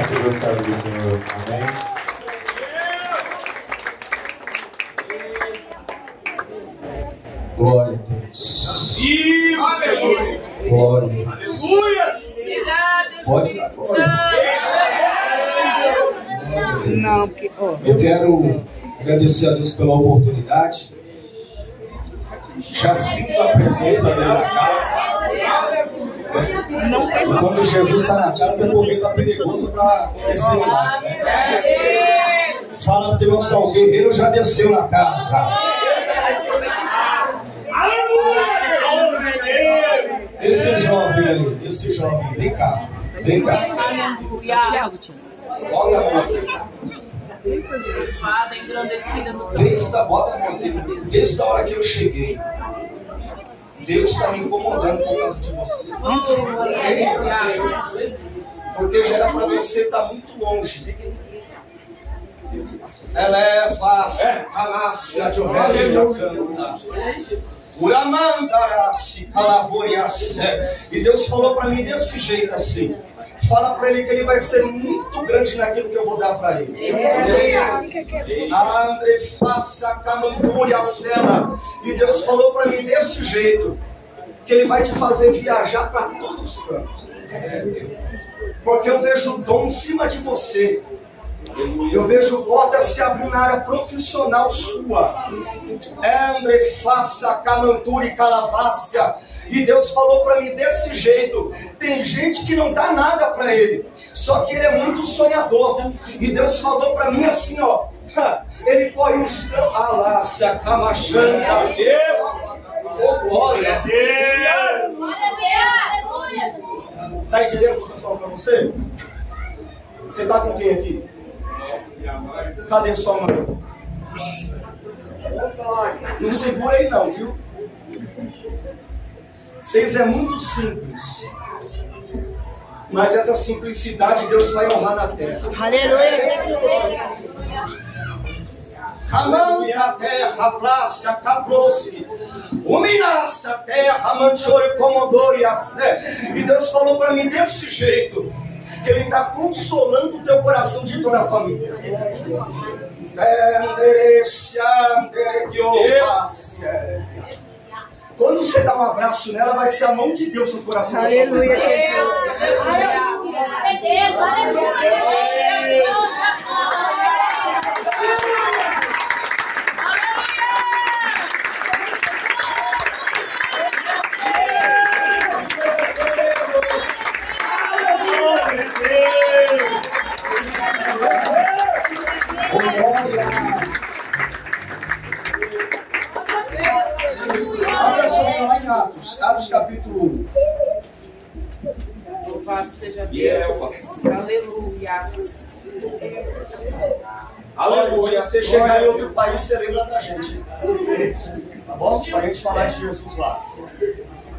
Você gostava do Senhor? Amém? Glória a Deus. Aleluia. Glória a Deus. Aleluia. Pode dar glória. Não, porque... Eu quero agradecer a Deus pela oportunidade. Já sinto a presença dele na casa. Não tem E quando Jesus está na casa é porque está perigoso para acontecer lá. Fala para o nosso o guerreiro já desceu na casa. Esse jovem ali, esse jovem, vem cá, vem cá. Olha a mão aqui. Bota a mão aqui. Desde a hora que eu cheguei, Deus está me incomodando por causa de você. Porque já era para você estar muito longe. Eleva-se, alácia de Orélia canta. Uramandarasi, calavorias. E Deus falou para mim desse jeito assim. Fala para ele que ele vai ser muito grande naquilo que eu vou dar para ele. Andre faça camantúria cela. E Deus falou para mim desse jeito que ele vai te fazer viajar para todos os cantos. Porque eu vejo o dom em cima de você. Eu vejo portas se abrindo na área profissional sua. Andre faça camantúria e calavácia. E Deus falou para mim desse jeito. Tem gente que não dá nada para ele, só que ele é muito sonhador. E Deus falou para mim assim, ó. Ele corre uns campos. Alácia, camachanda. Oh, glória a Deus. Tá entendendo o que eu estou falando para você? Você tá com quem aqui? Cadê sua mão? Não segura aí não, viu? Vocês é muito simples, mas essa simplicidade Deus vai honrar na terra. Aleluia, Jesus. Camanta terra, plácia, caproce, uminaça terra, manchore, comodore, assé. E Deus falou para mim desse jeito, que Ele está consolando o teu coração de toda a família. Quando você dá um abraço nela, vai ser a mão de Deus no coração. Aleluia, Jesus. Abra sua mão lá em Atos capítulo 1. Louvado seja Deus. Aleluia. Aleluia. Você chegar em outro país, você lembra da gente. Tá bom? Para a gente falar de Jesus lá.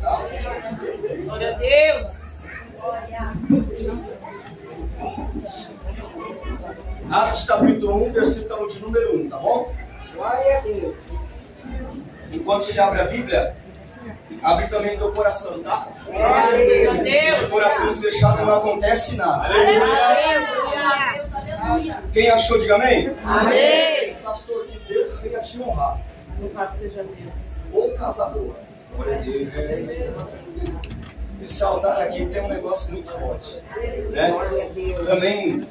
Tá? Glória a Deus. Atos capítulo 1, versículo de número 1, tá bom? Glória a Deus. Enquanto você abre a Bíblia, abre também o teu coração, tá? Glória a Deus. O coração fechado não acontece nada. Aleluia. Quem achou, diga amém? Amém. Pastor, que Deus venha te honrar. Louvado seja Deus. Ou casa boa. Glória a Deus. Esse altar aqui tem um negócio muito forte, né? Também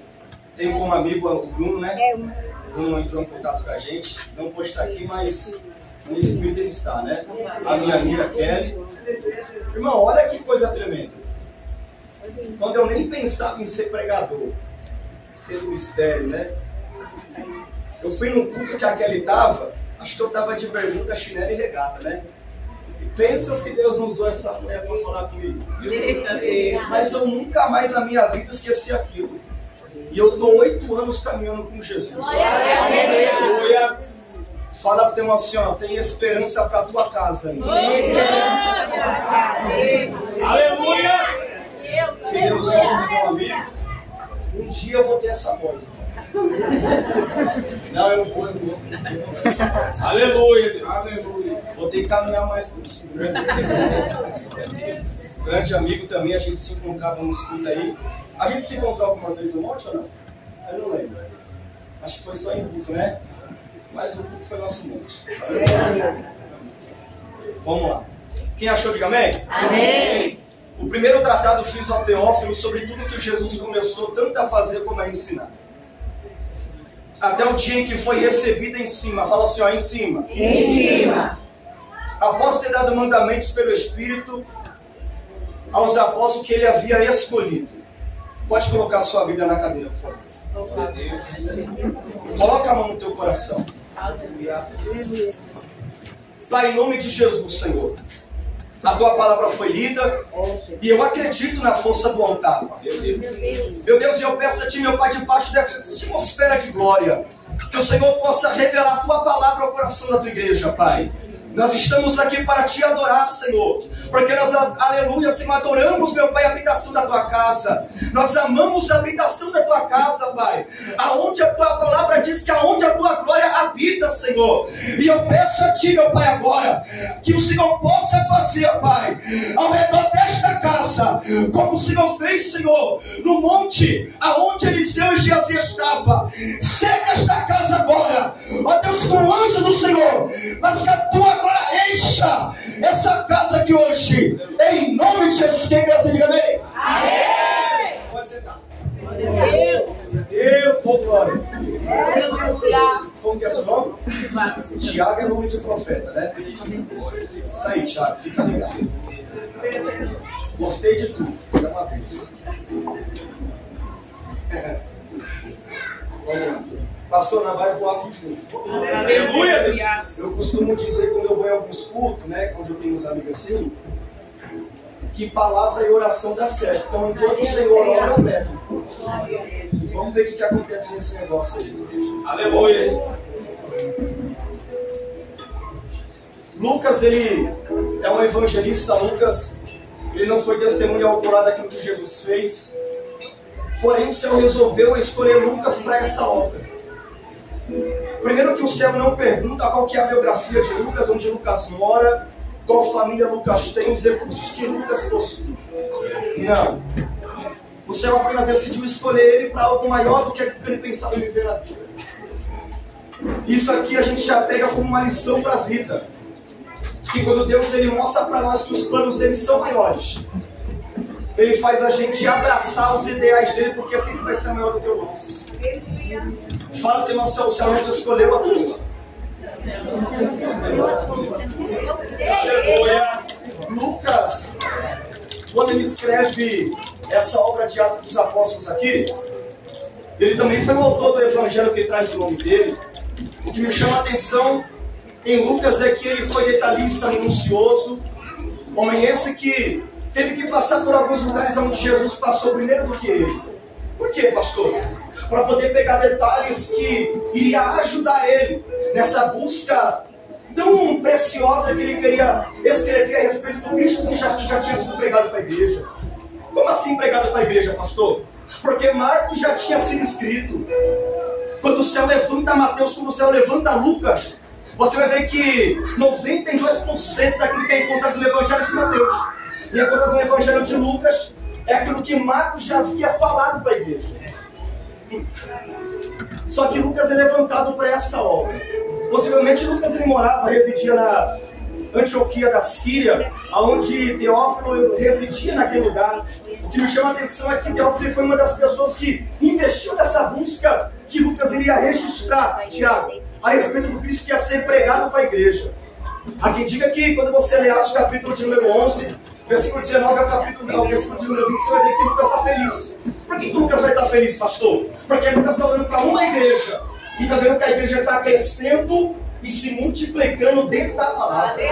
tem como amigo o Bruno, né? O Bruno entrou em contato com a gente. Não pôde estar aqui, mas no espírito ele está, né? A minha amiga Kelly. Irmão, olha que coisa tremenda. Quando eu nem pensava em ser pregador, ser ministério, né? Eu fui num culto que a Kelly estava, acho que eu estava de bermuda, chinelo e regata, né? E pensa se Deus não usou essa mulher para falar comigo. Mas eu nunca mais na minha vida esqueci aquilo. E eu estou 8 anos caminhando com Jesus. Aleluia. Fala para o teu irmão assim, ó, tem esperança para a tua casa ainda. Aleluia. Que Deus salve meu amigo. Um dia eu vou ter essa voz. Não, eu vou. Aleluia. Aleluia. Vou ter que caminhar mais contigo, né? Grande amigo também, a gente se encontrava nos cultos aí. A gente se encontrou algumas vezes no monte ou não? Eu não lembro. Acho que foi só em culto, né? Mas o culto foi nosso monte. Vamos lá. Quem achou, diga amém? Amém. O primeiro tratado fiz ao Teófilo sobre tudo que Jesus começou tanto a fazer como a ensinar. Até o dia em que foi recebido em cima. Fala assim, ó, em cima. Em cima. Após ter dado mandamentos pelo Espírito aos apóstolos que ele havia escolhido. Pode colocar a sua Bíblia na cadeira, por favor. Coloca a mão no teu coração. Pai, em nome de Jesus, Senhor. A tua palavra foi lida e eu acredito na força do altar. Meu Deus, eu peço a ti, meu Pai, debaixo dessa atmosfera de glória, que o Senhor possa revelar a tua palavra ao coração da tua igreja, Pai. Nós estamos aqui para te adorar, Senhor, porque nós, aleluia, Senhor, adoramos, meu Pai, a habitação da tua casa. Nós amamos a habitação da tua casa, Pai, aonde a tua palavra diz que aonde a tua glória habita, Senhor. E eu peço a ti, meu Pai, agora, que o Senhor possa fazer, Pai, ao redor desta casa, como o Senhor fez, Senhor, no monte, aonde Eliseu e Geazi estavam. Seca esta casa agora, ó Deus, com o anjo do Senhor, mas que a tua glória encha essa casa aqui hoje, em nome de Jesus. Quem graça, diga amém. Amém. Pode sentar. Deus. Por glória. Deus. Como que é seu nome? Tiago é nome de profeta, né? Isso aí, Tiago, fica ligado. Gostei de tudo, isso é uma vez. Vamos lá. Pastor, não vai voar aqui junto. Aleluia. Eu costumo dizer quando eu vou em alguns cultos, né, onde eu tenho uns amigos assim, que palavra e oração dá certo. Então, enquanto o Senhor ora, eu pego. E vamos ver o que acontece nesse negócio aí. Aleluia. Lucas, ele é um evangelista. Lucas, ele não foi testemunha ocular daquilo que Jesus fez. Porém, o Senhor resolveu escolher Lucas para essa obra. Primeiro que o céu não pergunta qual que é a biografia de Lucas, onde Lucas mora, qual família Lucas tem, os recursos que Lucas possui. Não. O céu apenas decidiu escolher ele para algo maior do que ele pensava em viver na vida. Isso aqui a gente já pega como uma lição para a vida. Que quando Deus ele mostra para nós que os planos dele são maiores, ele faz a gente abraçar os ideais dele, porque sempre vai ser maior do que o nosso. Fala que o céu não te escolheu a tua. Lucas, quando ele escreve essa obra de Atos dos Apóstolos aqui, ele também foi o autor do evangelho que traz o nome dele. O que me chama a atenção em Lucas é que ele foi detalhista, minucioso, homem esse que teve que passar por alguns lugares onde Jesus passou primeiro do que ele. Por quê, pastor? Para poder pegar detalhes que iria ajudar ele nessa busca tão preciosa que ele queria escrever a respeito do Cristo que já tinha sido pregado para a igreja. Como assim pregado para a igreja, pastor? Porque Marcos já tinha sido escrito. Quando o céu levanta Mateus, quando o céu levanta Lucas, você vai ver que 92% daquilo que é encontrado no Evangelho de Mateus e encontrado no Evangelho de Lucas é aquilo que Marcos já havia falado para a igreja. Só que Lucas é levantado para essa obra. Possivelmente Lucas ele morava, residia na Antioquia da Síria, onde Teófilo residia naquele lugar. O que me chama a atenção é que Teófilo foi uma das pessoas que investiu nessa busca que Lucas iria registrar, Tiago, a respeito do Cristo que ia ser pregado para a igreja. Há quem diga que quando você lê Atos capítulo de número 11, versículo 19 ao versículo de número 20, você vai ver que Lucas está feliz. Por que Lucas vai estar feliz, pastor? Porque Lucas está olhando para uma igreja e está vendo que a igreja está crescendo e se multiplicando dentro da palavra.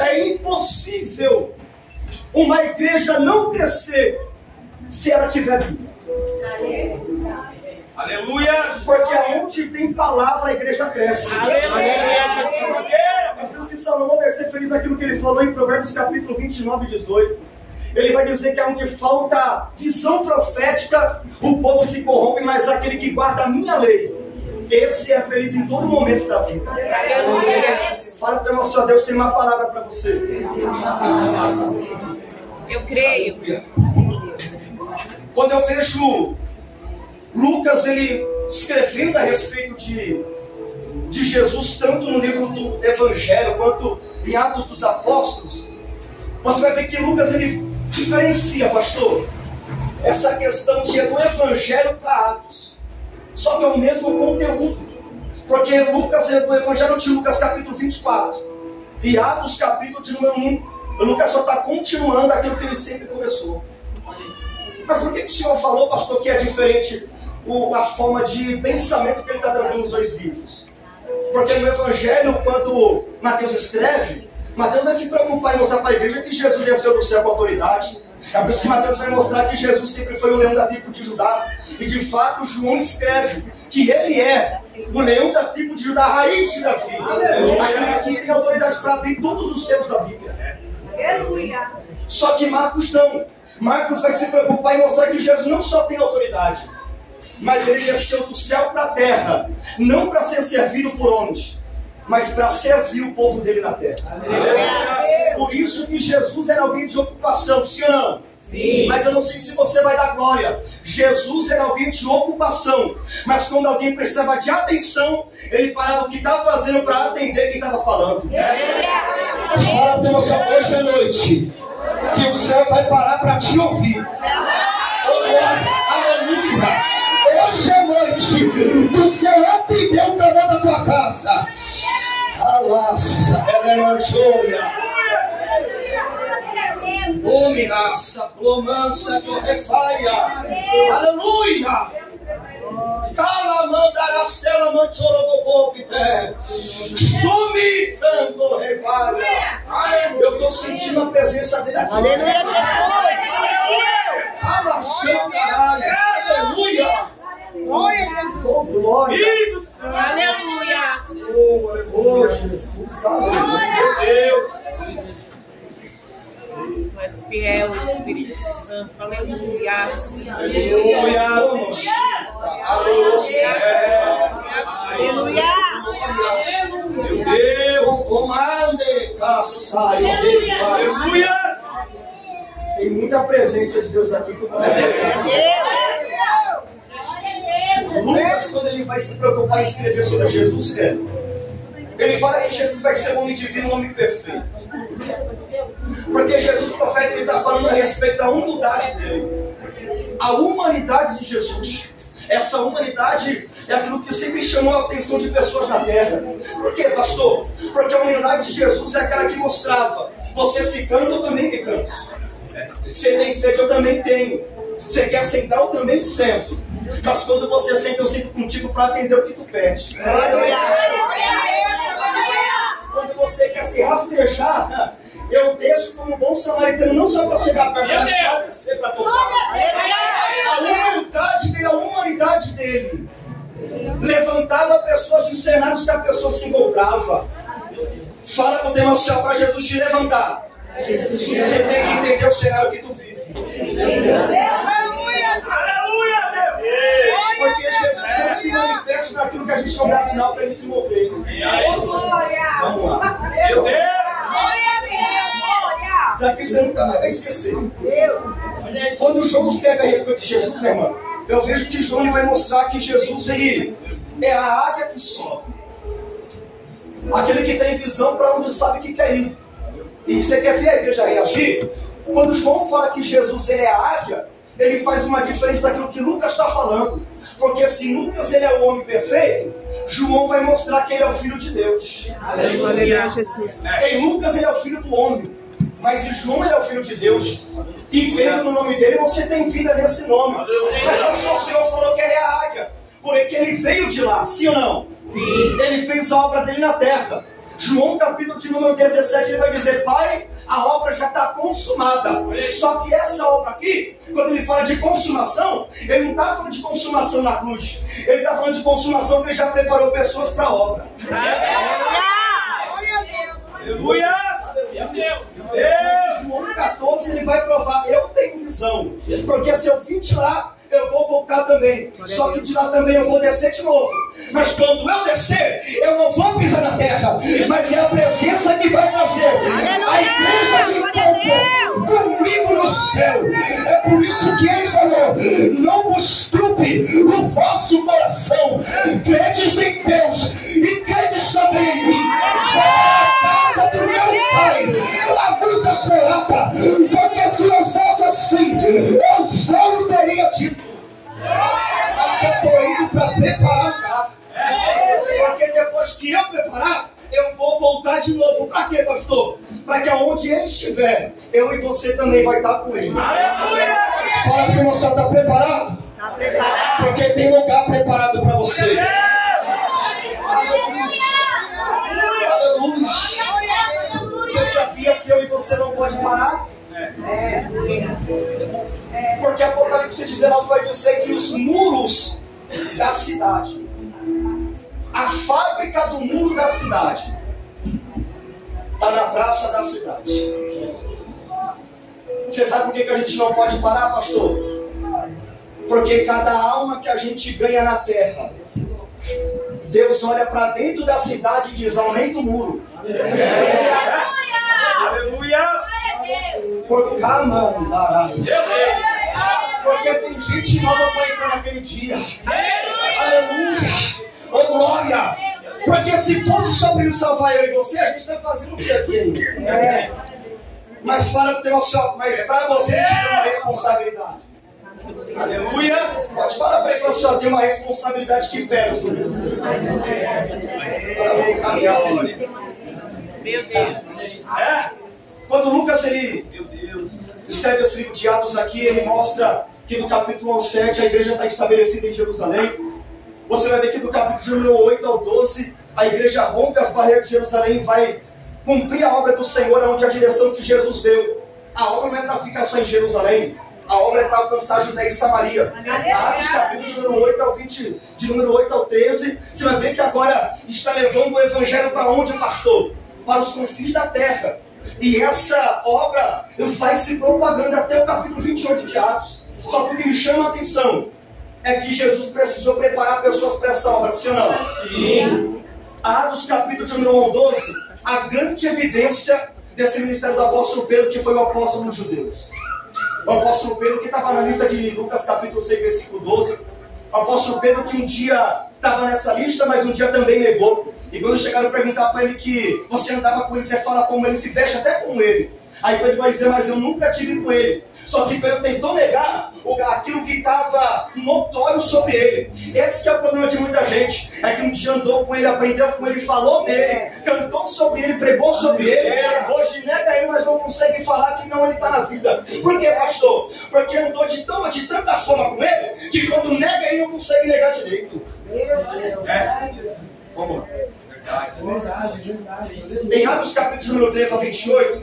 É impossível uma igreja não crescer se ela tiver Bíblia. Aleluia. Porque aonde tem palavra, a igreja cresce. É por isso que Salomão vai ser feliz naquilo que ele falou em Provérbios capítulo 29 e 18. Ele vai dizer que onde falta visão profética, o povo se corrompe, mas aquele que guarda a minha lei, esse é feliz em todo momento da vida. Fala para o seu Deus, tem uma palavra para você. Eu creio. Quando eu vejo Lucas, ele escrevendo a respeito de Jesus, tanto no livro do Evangelho quanto em Atos dos Apóstolos, você vai ver que Lucas ele diferencia, pastor, essa questão do Evangelho para Atos. Só que é o mesmo conteúdo, porque Lucas é do Evangelho de Lucas capítulo 24 e Atos capítulo de número 1. Lucas só está continuando aquilo que ele sempre começou. Mas por que o senhor falou, pastor, que é diferente a forma de pensamento que ele está trazendo nos dois livros? Porque no Evangelho, quando Mateus escreve, Mateus vai se preocupar em mostrar para a igreja que Jesus desceu do céu com autoridade. É por isso que Mateus vai mostrar que Jesus sempre foi o leão da tribo de Judá. E de fato João escreve que ele é o leão da tribo de Judá, a raiz de Davi. Aquele que tem autoridade para abrir todos os selos da Bíblia. Só que Marcos não. Marcos vai se preocupar em mostrar que Jesus não só tem autoridade, mas ele desceu do céu para a terra, não para ser servido por homens, mas para servir o povo dele na terra. Por isso que Jesus era alguém de ocupação, sim ou não? Sim. Mas eu não sei se você vai dar glória. Jesus era alguém de ocupação, mas quando alguém precisava de atenção, ele parava o que estava fazendo para atender quem estava falando. Fala para você hoje à noite que o céu vai parar para te ouvir. Aleluia! Hoje à noite o céu atendeu o clamor da tua casa. Alaça, ela é manchoia. Dominaça, plomança de orrefaia. Aleluia! Calamandaracela manchorobobovité. Vomitando refaia. Eu estou sentindo a presença dele aqui. Aleluia, Aleluia! Glória a Jesus. Oh, glória! Aleluia. Oh, Jesus, meu Deus! Tu és fiel, Espírito Santo. Aleluia. Aleluia! Aleluia. Meu Deus! Comande, caçai, aleluia! Tem muita presença de Deus aqui. Lucas, quando ele vai se preocupar em escrever sobre Jesus, ele fala que Jesus vai ser um homem divino, um homem perfeito. Porque Jesus, profeta, ele está falando a respeito da humildade dele. A humanidade de Jesus. Essa humanidade é aquilo que sempre chamou a atenção de pessoas na terra. Por quê, pastor? Porque a humildade de Jesus é aquela que mostrava: você se cansa, eu também me canso. Você tem sede, eu também tenho. Você quer sentar, eu também sento. Mas quando você senta, eu sento contigo para atender o que tu pede. Quando você quer se rastejar, eu desço como um bom samaritano, não só para chegar perto, mas para descer para tocar. A humanidade dele levantava pessoas de cenários que a pessoa se encontrava. Fala com o demônio céu para Jesus te levantar. Você tem que entender o cenário que tu vive. Porque Jesus não se manifesta naquilo que a gente não dá sinal para ele se mover. Vamos lá. Meu Deus! Isso daqui você nunca mais vai esquecer. Quando João escreve a respeito de Jesus, meu irmão, eu vejo que João ele vai mostrar que Jesus ele é a águia que sobe. Aquele que tem visão para onde sabe que quer ir. E você quer ver a igreja reagir? Quando João fala que Jesus ele é a águia, ele faz uma diferença daquilo que Lucas está falando. Porque se Lucas ele é o homem perfeito, João vai mostrar que ele é o filho de Deus. Aleluia, Jesus. Em Lucas ele é o filho do homem, mas em João ele é o filho de Deus. E crendo no nome dele, você tem vida nesse nome. Mas pastor, o Senhor falou que ele é a águia, porque ele veio de lá, sim ou não? Sim. Ele fez a obra dele na terra. João capítulo de número 17, ele vai dizer: Pai, a obra já está consumada. Só que essa obra aqui, quando ele fala de consumação, ele não está falando de consumação na cruz. Ele está falando de consumação que ele já preparou pessoas para a obra. Aleluia! João 14, ele vai provar: eu tenho visão. Porque se eu vim de lá, eu vou voltar também. Só que de lá também eu vou descer de novo. Mas quando eu descer, eu não vou pisar na terra, mas é a presença que vai trazer a igreja de encontro comigo no céu. É por isso que ele falou: não vos turbe o vosso coração, credes em Deus e credes também em mim. A casa do meu pai há muitas moradas, porque se não fosse assim, eu só não teria dito. Mas eu estou indo para preparar o lugar. Porque depois que eu preparar, eu vou voltar de novo. Para quê, pastor? Para que aonde ele estiver, eu e você também vai estar com ele. Fala que você está preparado? Está preparado. Porque tem lugar preparado para você. Aleluia. Você sabia que eu e você não pode parar? Porque Apocalipse 19 vai dizer que os muros da cidade, a fábrica do muro da cidade, está na praça da cidade. Você sabe por que a gente não pode parar, pastor? Porque cada alma que a gente ganha na terra, Deus olha para dentro da cidade e diz: aumenta o muro. Aleluia! Porque tem gente nova para entrar naquele dia. Aleluia! Oh glória! Porque se fosse sobre salvar eu e você, a gente está fazendo o que aqui ainda? Mas fala para o teu só, mas para você te tem uma responsabilidade. Aleluia! Pode falar para ele que você tem uma responsabilidade que pesa sobre você. Meu Deus. Quando Lucas escreve esse livro de Atos aqui, ele mostra que no capítulo 1 ao 7 a igreja está estabelecida em Jerusalém. Você vai ver que do capítulo 8 ao 12 a igreja rompe as barreiras de Jerusalém e vai cumprir a obra do Senhor, onde a direção que Jesus deu. A obra não é para ficar só em Jerusalém, a obra é para alcançar a Judéia e Samaria. Atos capítulo de número 8 ao 20, de número 8 ao 13, você vai ver que agora está levando o evangelho para onde, pastor? Para os confins da terra. E essa obra vai se propagando até o capítulo 28 de Atos. Só que o que me chama a atenção é que Jesus precisou preparar pessoas para essa obra, sim ou não? Sim. Atos capítulo de número 1 ao 12, a grande evidência desse ministério do apóstolo Pedro, que foi o apóstolo dos judeus. O apóstolo Pedro que estava na lista de Lucas capítulo 6, versículo 12. O apóstolo Pedro que um dia estava nessa lista, mas um dia também negou. E quando chegaram a perguntar para ele que você andava com ele, você fala como ele, se veste até com ele. Aí Pedro vai dizer: mas eu nunca tive com ele. Só que Pedro tentou negar aquilo que estava notório sobre ele. Esse que é o problema de muita gente. É que um dia andou com ele, aprendeu com ele, falou dele, cantou sobre ele, pregou sobre ele. Hoje nega ele, mas não consegue falar que não ele está na vida. Por quê, pastor? Porque andou de tanta forma com ele, que quando nega ele não consegue negar direito. Vamos lá. Em Atos capítulo número 3 ao 28,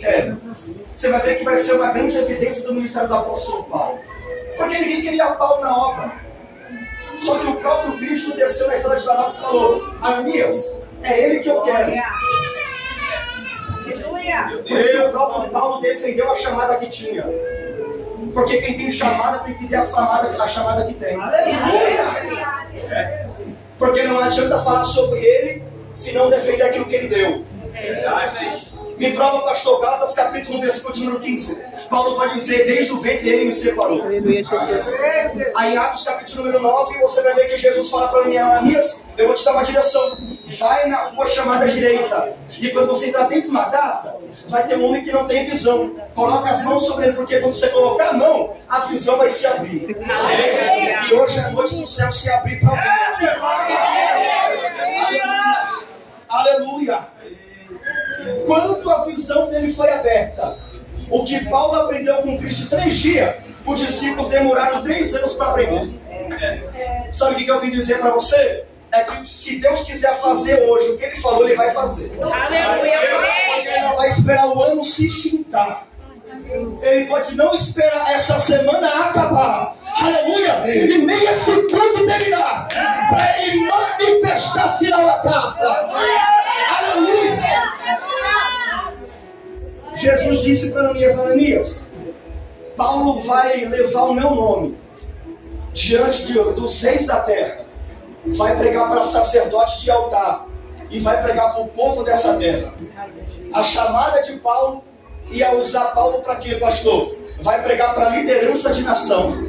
você vai ver que vai ser uma grande evidência do ministério do apóstolo Paulo. Porque ninguém queria Paulo na obra. Só que o próprio Cristo desceu na estrada de Damasco e falou: Ananias, é ele que eu quero. Por isso que o próprio Paulo defendeu a chamada que tinha. Porque quem tem chamada tem que ter a chamada que tem. Porque não adianta falar sobre ele se não defender aquilo que ele deu. Me prova, pastor, Gálatas capítulo 1, versículo de número 15. Paulo vai dizer: desde o ventre ele me separou. Aí em Atos capítulo número 9, você vai ver que Jesus fala para mim: Ananias, eu vou te dar uma direção. Vai na rua chamada direita. E quando você entrar dentro de uma casa, vai ter um homem que não tem visão. Coloca as mãos sobre ele, porque quando você colocar a mão, a visão vai se abrir. E hoje é a noite do céu se abrir para alguém. Aleluia! Quando a visão dele foi aberta, o que Paulo aprendeu com Cristo 3 dias, os discípulos demoraram 3 anos para aprender. Sabe o que eu vim dizer para você? É que se Deus quiser fazer hoje o que ele falou, ele vai fazer. Porque ele não vai esperar o ano se fintar. Ele pode não esperar essa semana acabar. Aleluia! E nem esse culto terminar, para ele manifestar sinal na taça. Aleluia! Jesus disse para Ananias: Paulo vai levar o meu nome diante dos reis da terra, vai pregar para sacerdote de altar e vai pregar para o povo dessa terra. A chamada de Paulo ia usar Paulo para quê, pastor? Vai pregar para liderança de nação,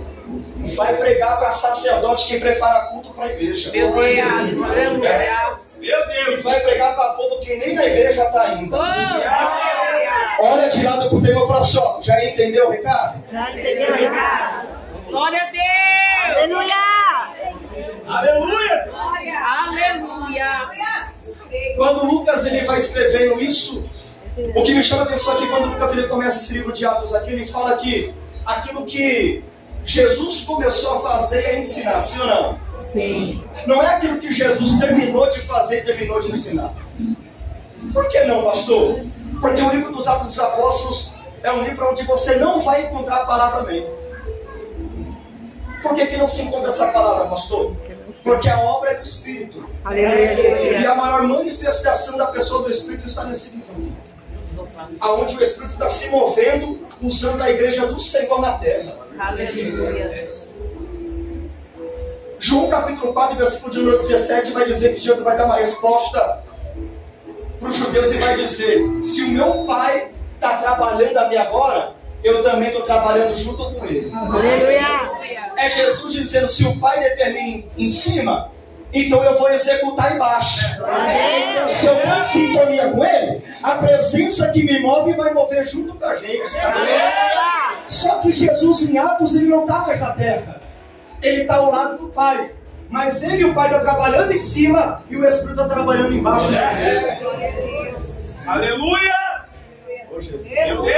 vai pregar para sacerdote que prepara culto para a igreja. Meu Deus, aleluia. Meu Deus. E vai pregar para povo que nem na igreja está ainda. Olha de lado pro teu e fala assim, ó, já entendeu o recado? Já entendeu, Ricardo? Glória a Deus. Aleluia! Aleluia. Aleluia. Quando Lucas ele vai escrevendo isso, o que me chama a atenção aqui, quando Lucas ele começa esse livro de Atos aqui, ele fala que aquilo que Jesus começou a fazer é ensinar, sim ou não? Sim. Não é aquilo que Jesus terminou de fazer e terminou de ensinar. Por que não, pastor? Porque o livro dos Atos dos Apóstolos é um livro onde você não vai encontrar a palavra amém. Por que não se encontra essa palavra, pastor? Porque a obra é do Espírito. Aleluia, Jesus. E a maior manifestação da pessoa do Espírito está nesse livro aqui. Aonde o Espírito está se movendo, usando a igreja do Senhor na terra. Aleluia. João capítulo 4, versículo de número 17 vai dizer que Jesus vai dar uma resposta para os judeus e vai dizer: se o meu pai está trabalhando até agora, eu também estou trabalhando junto com ele. Aleluia! É Jesus dizendo: se o pai determina em cima, então eu vou executar embaixo. Se eu estou em sintonia com ele, a presença que me move vai mover junto com a gente. Só que Jesus em Atos ele não está mais na terra, ele está ao lado do Pai. Mas ele e o Pai estão trabalhando em cima e o Espírito está trabalhando embaixo. Aleluia. Oh, Jesus. Meu Deus.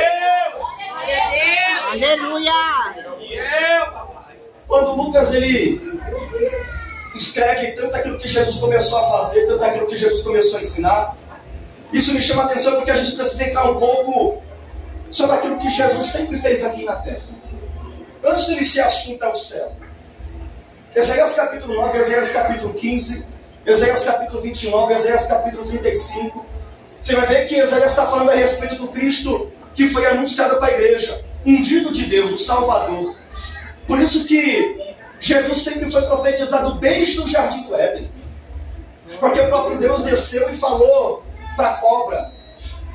Aleluia! E eu, papai. Quando Lucas ele escreve tanto aquilo que Jesus começou a fazer, tanto aquilo que Jesus começou a ensinar, isso me chama a atenção porque a gente precisa entrar um pouco sobre aquilo que Jesus sempre fez aqui na terra. Antes dele ser assunto ao céu. Isaías capítulo 9, Isaías capítulo 15, Isaías capítulo 29, Isaías capítulo 35. Você vai ver que Isaías está falando a respeito do Cristo que foi anunciado para a igreja, ungido de Deus, o Salvador. Por isso que Jesus sempre foi profetizado desde o jardim do Éden. Porque o próprio Deus desceu e falou para a cobra: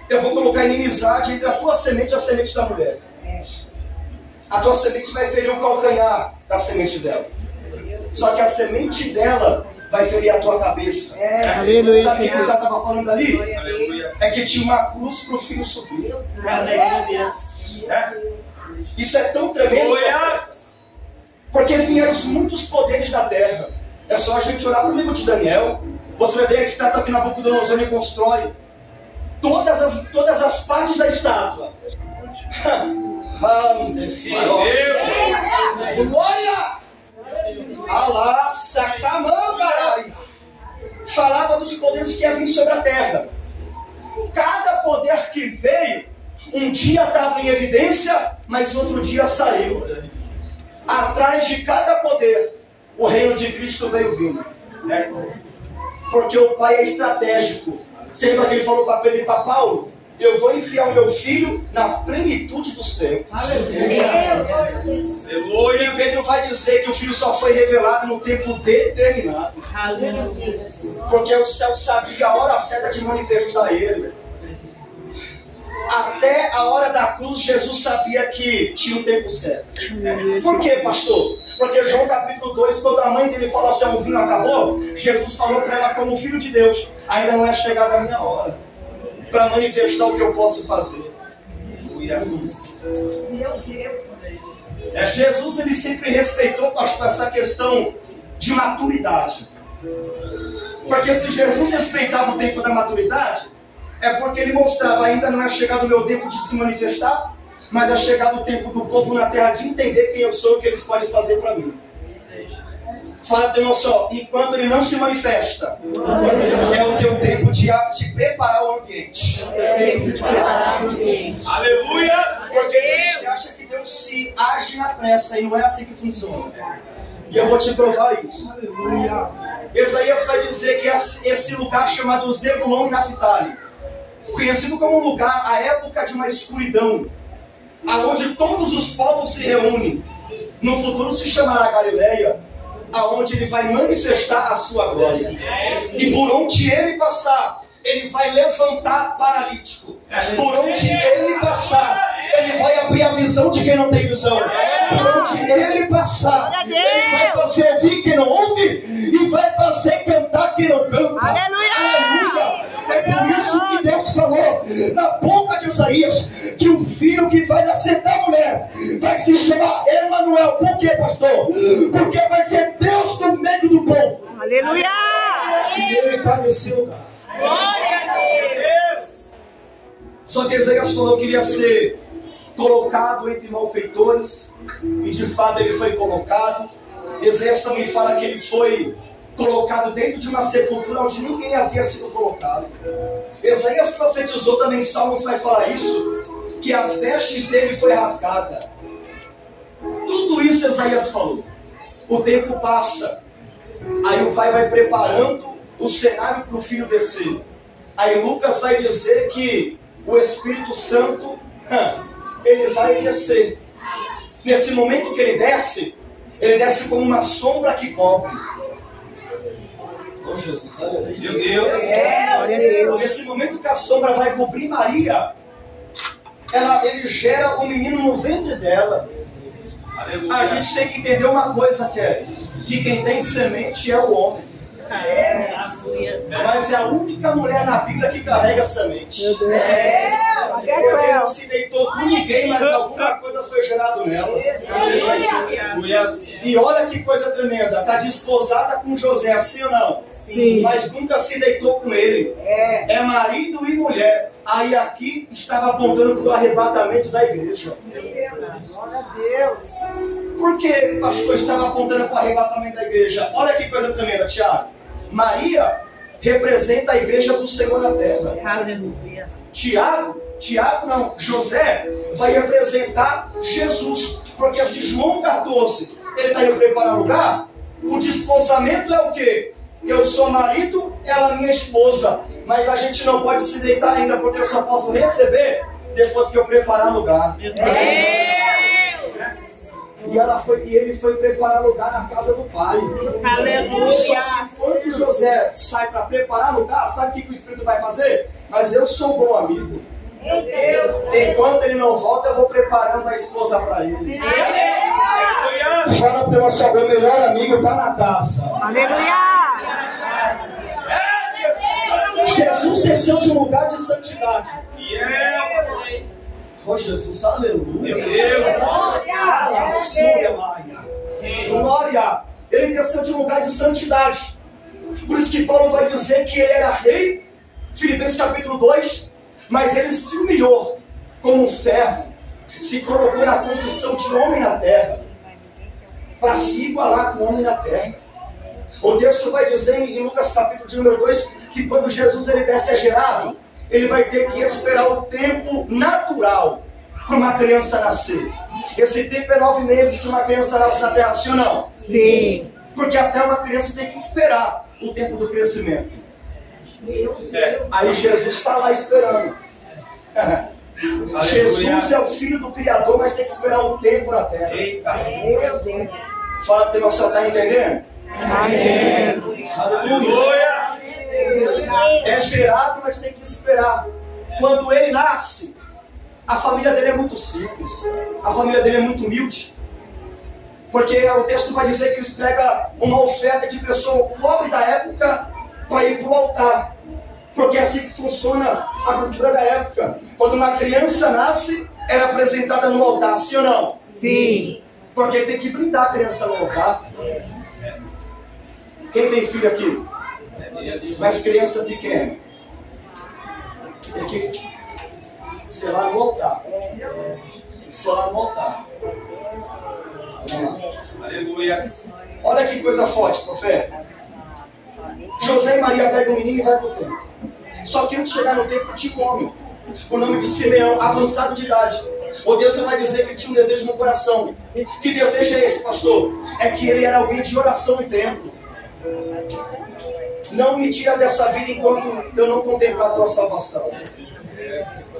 eu vou colocar inimizade entre a tua semente e a semente da mulher. A tua semente vai ferir o calcanhar da semente dela. Só que a semente dela vai ferir a tua cabeça. Aleluia, Sabe o que você Jesus. estava falando ali? Aleluia. É que tinha uma cruz para o filho subir. Aleluia. Isso é tão tremendo, Aleluia. porque vieram muitos poderes da terra. É só a gente olhar para o livro de Daniel. Você vai ver a estátua que Nabucodonosor constrói. Todas as partes da estátua. Glória! Alá, sacamanga! Falava dos poderes que haviam sobre a terra. Cada poder que veio, um dia estava em evidência, mas outro dia saiu. Atrás de cada poder, o reino de Cristo veio vindo. Porque o Pai é estratégico. Você lembra que ele falou para Pedro e para Paulo? Eu vou enviar o meu filho na plenitude dos tempos. Aleluia. E Pedro vai dizer que o filho só foi revelado no tempo determinado. Porque o céu sabia a hora certa de manifestar ele. Até a hora da cruz, Jesus sabia que tinha o tempo certo. Por quê, pastor? Porque João capítulo 2, quando a mãe dele falou assim: o vinho acabou, Jesus falou para ela como filho de Deus: ainda não é chegada a minha hora para manifestar o que eu posso fazer. Jesus ele sempre respeitou, pastor, essa questão de maturidade. Porque se Jesus respeitava o tempo da maturidade, é porque ele mostrava: ainda não é chegado o meu tempo de se manifestar, mas é chegado o tempo do povo na terra de entender quem eu sou e o que eles podem fazer para mim. Fala para nós só: enquanto ele não se manifesta, é o teu tempo de preparar o ambiente. Aleluia. Porque a gente acha que Deus se age na pressa e não é assim que funciona. E eu vou te provar isso. Isaías vai dizer que esse lugar chamado Zebulon e Naftali, conhecido como um lugar, a época de uma escuridão, aonde todos os povos se reúnem, No futuro se chamará Galileia, aonde ele vai manifestar a sua glória. E por onde ele passar, ele vai levantar paralítico. Por onde ele passar, ele vai abrir a visão de quem não tem visão. Por onde ele passar, ele vai fazer ouvir quem não ouve e vai fazer cantar quem não canta. Aleluia! É por isso que Deus falou na boca de Isaías que o filho que vai nascer da mulher vai se chamar Emanuel. Por quê, pastor? Porque vai ser Deus no meio do povo. Aleluia! E ele está nesse lugar. Glória a Deus. Só que Isaías falou que iria ser colocado entre malfeitores, e de fato ele foi colocado. Isaías também fala que ele foi colocado dentro de uma sepultura onde ninguém havia sido colocado. Isaías profetizou também, Salmos vai falar isso, que as vestes dele foi rasgada. Tudo isso Isaías falou. O tempo passa, aí o pai vai preparando o cenário para o filho descer. Aí Lucas vai dizer que o Espírito Santo, ele vai descer. Nesse momento que ele desce como uma sombra que cobre. Oh, Jesus, Meu Deus. Glória a Deus. Nesse momento que a sombra vai cobrir Maria, ele gera um menino no ventre dela. Aleluia. A gente tem que entender uma coisa, Kelly, que quem tem semente é o homem. Mas é a única mulher na Bíblia que carrega semente. Porque não se deitou com ninguém, mas alguma coisa foi gerada nela. E olha que coisa tremenda, está desposada com José, sim ou não? Sim. Mas nunca se deitou com ele. É marido e mulher. Aí aqui estava apontando para o arrebatamento da igreja. Glória a Deus. Por que o pastor estava apontando para o arrebatamento da igreja? Olha que coisa tremenda, Tiago. Maria representa a igreja do Senhor na terra. Aleluia. José vai representar Jesus. Porque se João 14, ele está indo preparar lugar, o desposamento é o quê? Eu sou marido, ela minha esposa. Mas a gente não pode se deitar ainda, porque eu só posso receber depois que eu preparar lugar. E ele foi preparar lugar na casa do pai. Aleluia. Só que quando José sai para preparar lugar, sabe o que o Espírito vai fazer? Mas eu sou um bom amigo. Enquanto ele não volta, eu vou preparando a esposa para ele. Fala para o teu meu melhor amigo está na casa. Aleluia. Jesus desceu de um lugar de santidade. Oh, Jesus, aleluia. Meu Deus. Glória. Ele desceu de um lugar de santidade. Por isso que Paulo vai dizer que ele era rei, Filipenses capítulo 2, mas ele se humilhou como um servo, se colocou na condição de homem na terra, para se igualar com o homem na terra. O texto vai dizer em Lucas capítulo de número 2, que quando Jesus ele desce a gerado, ele vai ter que esperar o tempo natural para uma criança nascer. Esse tempo é 9 meses que uma criança nasce na terra, sim ou não? Sim. Porque até uma criança tem que esperar o tempo do crescimento. Aí Jesus está lá esperando. Jesus é o filho do Criador, mas tem que esperar um tempo na terra. Eita. Meu Deus. Fala para o está entendendo? Amém. Aleluia. É gerado, mas tem que esperar. Quando ele nasce, a família dele é muito simples. A família dele é muito humilde. Porque o texto vai dizer que eles pegam uma oferta de pessoa pobre da época para ir para o altar. Porque é assim que funciona a cultura da época. Quando uma criança nasce, era apresentada no altar, sim ou não? Sim. Porque tem que brindar a criança no altar. Quem tem filho aqui? Mas criança pequena tem que ser lá no altar. Ser lá no altar. Vamos lá. Aleluia. Olha que coisa forte, profeta. José e Maria pegam o menino e vai para o templo. Só que antes de chegar no templo tinha um homem, o nome de Simeão, avançado de idade. O texto vai dizer que ele tinha um desejo no coração. Que desejo é esse, pastor? É que ele era alguém de oração no templo. Não me tira dessa vida enquanto eu não contemplar a tua salvação.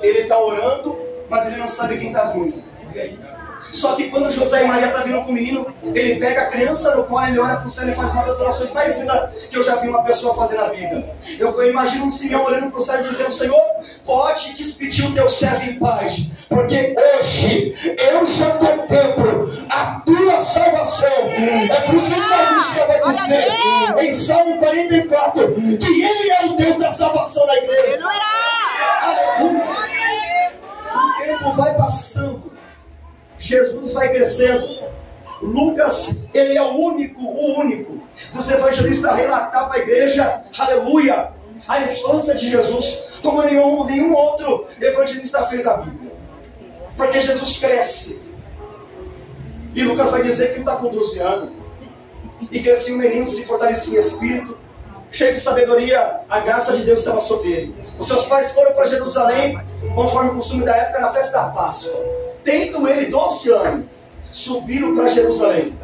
Ele está orando, mas ele não sabe quem está vindo. Só que quando José e Maria estão vindo com o menino, ele pega a criança no colo, ele olha para o céu e faz uma das orações mais lindas que eu já vi uma pessoa fazer na Bíblia. Eu imagino um Simeão olhando para o céu e dizendo: Senhor, pode despedir o teu servo em paz, porque hoje eu já contemplo a tua salvação. É por isso que o salmista vai dizer em Salmo 44 que ele é o Deus da salvação da igreja. Aleluia! O tempo vai passando, Jesus vai crescendo. Lucas, ele é o único dos evangelistas a relatar para a igreja, aleluia, a infância de Jesus, como nenhum outro evangelista fez na Bíblia. Porque Jesus cresce. E Lucas vai dizer que ele está com 12 anos. E que esse menino se fortalecia em espírito, cheio de sabedoria, a graça de Deus estava sobre ele. Os seus pais foram para Jerusalém, conforme o costume da época, na festa da Páscoa. Tendo ele 12 anos, subiram para Jerusalém.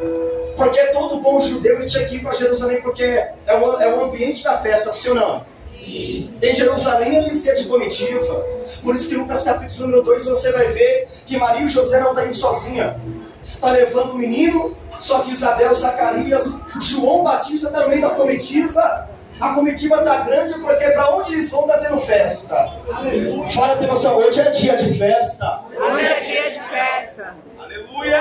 Porque todo bom judeu ele tinha que ir para Jerusalém, porque é o ambiente da festa, sim ou não? Sim. Em Jerusalém eles iam de comitiva. Por isso que Lucas capítulo número 2 você vai ver que Maria e José não estão indo sozinha. Está levando o menino, só que Isabel, Zacarias, João Batista está no meio da comitiva. A comitiva está grande porque para onde eles vão está tendo festa. Aleluia. Fala para você, hoje é dia de festa. Hoje é dia de festa. Aleluia!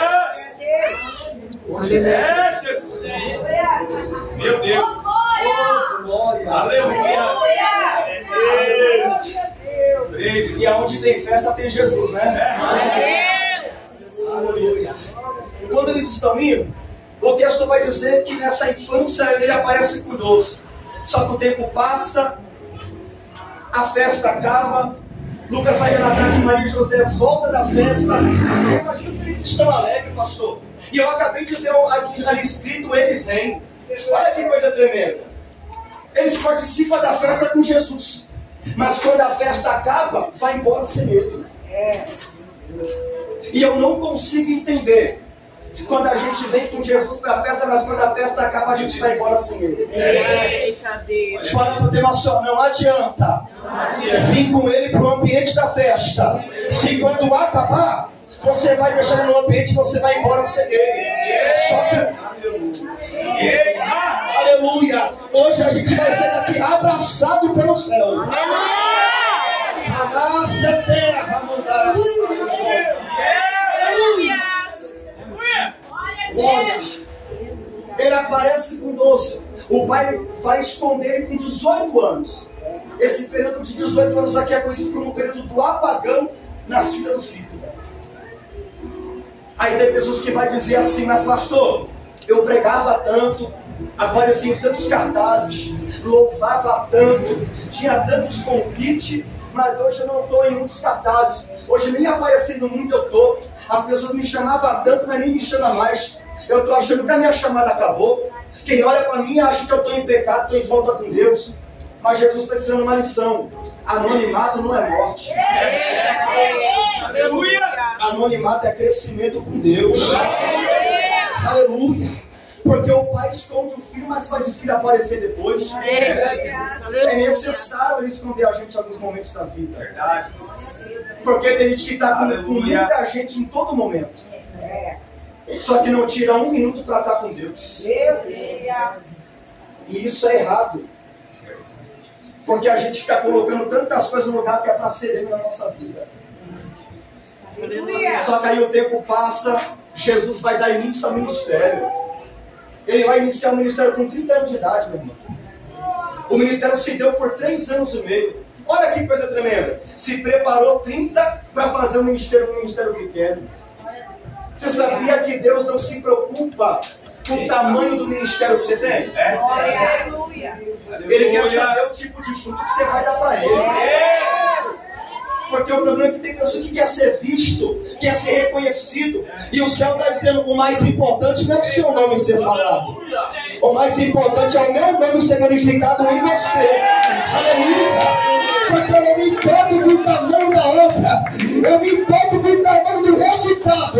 É, Jesus! Meu Deus! Oh, glória! Aleluia! E aonde tem festa tem Jesus, né? Aleluia! Quando eles estão indo, o texto vai dizer que nessa infância ele aparece conosco. Só que o tempo passa, a festa acaba. Lucas vai relatar que Maria e José voltam da festa. Eu imagino que eles estão alegres, pastor. E eu acabei de ver ali escrito: ele vem. Olha que coisa tremenda. Eles participam da festa com Jesus, mas quando a festa acaba, vai embora sem ele. E eu não consigo entender quando a gente vem com Jesus para a festa, mas quando a festa acaba, a gente vai embora sem ele. Eita Deus. Fala no tema só, não adianta vir com ele para o ambiente da festa. Se quando acabar, você vai deixar ele no ambiente, você vai embora sem ele. Só que, aleluia, hoje a gente vai ser daqui abraçado pelo céu. A nossa terra mandará Glória. Ele aparece com 12. O pai vai esconder ele com 18 anos. Esse período de 18 anos aqui é conhecido como o período do apagão na vida do filho. Aí tem pessoas que vão dizer assim: mas pastor, eu pregava tanto, aparecia em tantos cartazes, louvava tanto, tinha tantos convites, mas hoje eu não estou em muitos cartazes. Hoje nem aparecendo muito eu estou. As pessoas me chamavam tanto, mas nem me chamam mais. Eu estou achando que a minha chamada acabou. Quem olha para mim acha que eu estou em pecado, estou em falta com Deus. Mas Jesus está dizendo uma lição: anonimato não é morte. Aleluia! Anonimato é crescimento com Deus. Aleluia! Porque o pai esconde o filho, mas faz o filho aparecer depois. É necessário ele esconder a gente em alguns momentos da vida. Verdade. Porque tem gente que está com muita gente em todo momento. Só que não tira um minuto para estar com Deus. E isso é errado. Porque a gente fica colocando tantas coisas no lugar que é para ser dele na nossa vida. Só que aí o tempo passa, Jesus vai dar início ao ministério. Ele vai iniciar o ministério com 30 anos de idade, meu irmão. O ministério se deu por 3 anos e meio. Olha que coisa tremenda. Se preparou 30 para fazer um ministério pequeno. Você sabia que Deus não se preocupa com o tamanho do ministério que você tem? Ele quer saber o tipo de fruto que você vai dar para ele. Porque o problema é que tem pessoa que quer ser visto, quer ser reconhecido. E o céu está dizendo: o mais importante não é o seu nome ser falado. O mais importante é o meu nome ser glorificado em você. Aleluia! Porque eu não me importo com o tamanho da obra, eu me importo com o tamanho do resultado.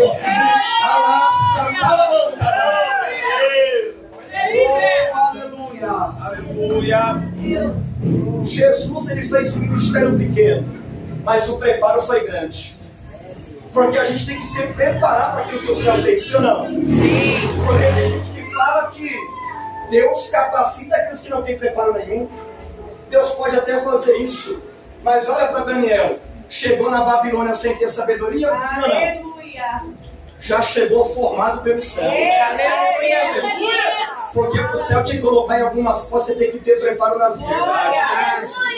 Aleluia! Aleluia! Jesus ele fez um ministério pequeno, mas o preparo foi grande. Porque a gente tem que se preparar para aquilo que o céu tem, sim ou não? Sim. Porque tem gente que fala que Deus capacita aqueles que não têm preparo nenhum. Deus pode até fazer isso. Mas olha para Daniel. Chegou na Babilônia sem ter sabedoria, sim ou não? Aleluia. Já chegou formado pelo céu. Aleluia. Porque para o céu te colocar em algumas coisas, você tem que ter preparo na vida.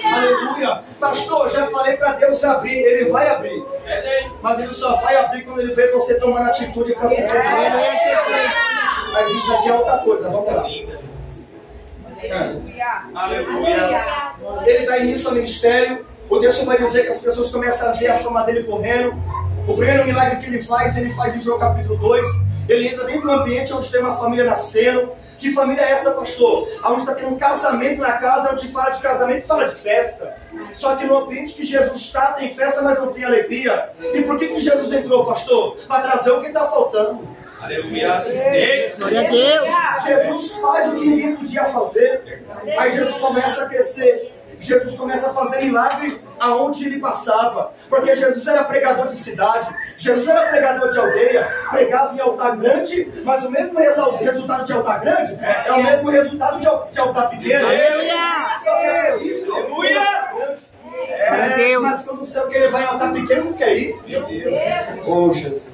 Aleluia. Pastor, já falei para Deus abrir. Ele vai abrir. Mas ele só vai abrir quando ele vê você tomando atitude para se preparar. Aleluia, Jesus. Mas isso aqui é outra coisa. Vamos lá. Aleluia. Ele dá início ao ministério. O texto vai dizer que as pessoas começam a ver a fama dele correndo. O primeiro milagre que ele faz em João capítulo 2. Ele entra dentro do ambiente onde tem uma família nascendo. Que família é essa, pastor? Onde está tendo um casamento na casa, onde fala de casamento, fala de festa. Só que no ambiente que Jesus está, tem festa, mas não tem alegria. E por que Jesus entrou, pastor? Para trazer o que está faltando. Aleluia. Glória a Deus. Jesus faz o que ninguém podia fazer. Aí Jesus começa a crescer. Jesus começa a fazer milagre aonde ele passava. Porque Jesus era pregador de cidade. Jesus era pregador de aldeia. Pregava em altar grande. Mas o mesmo resultado de altar grande é o mesmo resultado de altar pequeno. Aleluia. Mas quando o céu que ele vai em altar pequeno, não quer ir. Meu Deus. Oh, Jesus.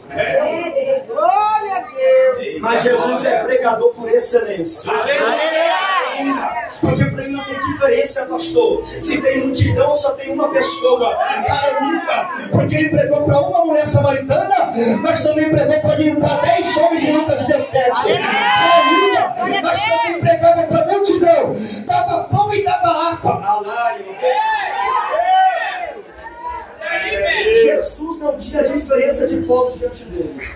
Glória a Deus. Mas Jesus é pregador por excelência. Aleluia. Porque para ele não tem diferença, pastor. Se tem multidão, só tem uma pessoa. Aleluia. Porque ele pregou para uma mulher samaritana, mas também pregou para 10 homens em Lucas 17. Aleluia. Mas também pregava para a multidão. Dava pão e dava água. Jesus não tinha diferença de povos diante dele.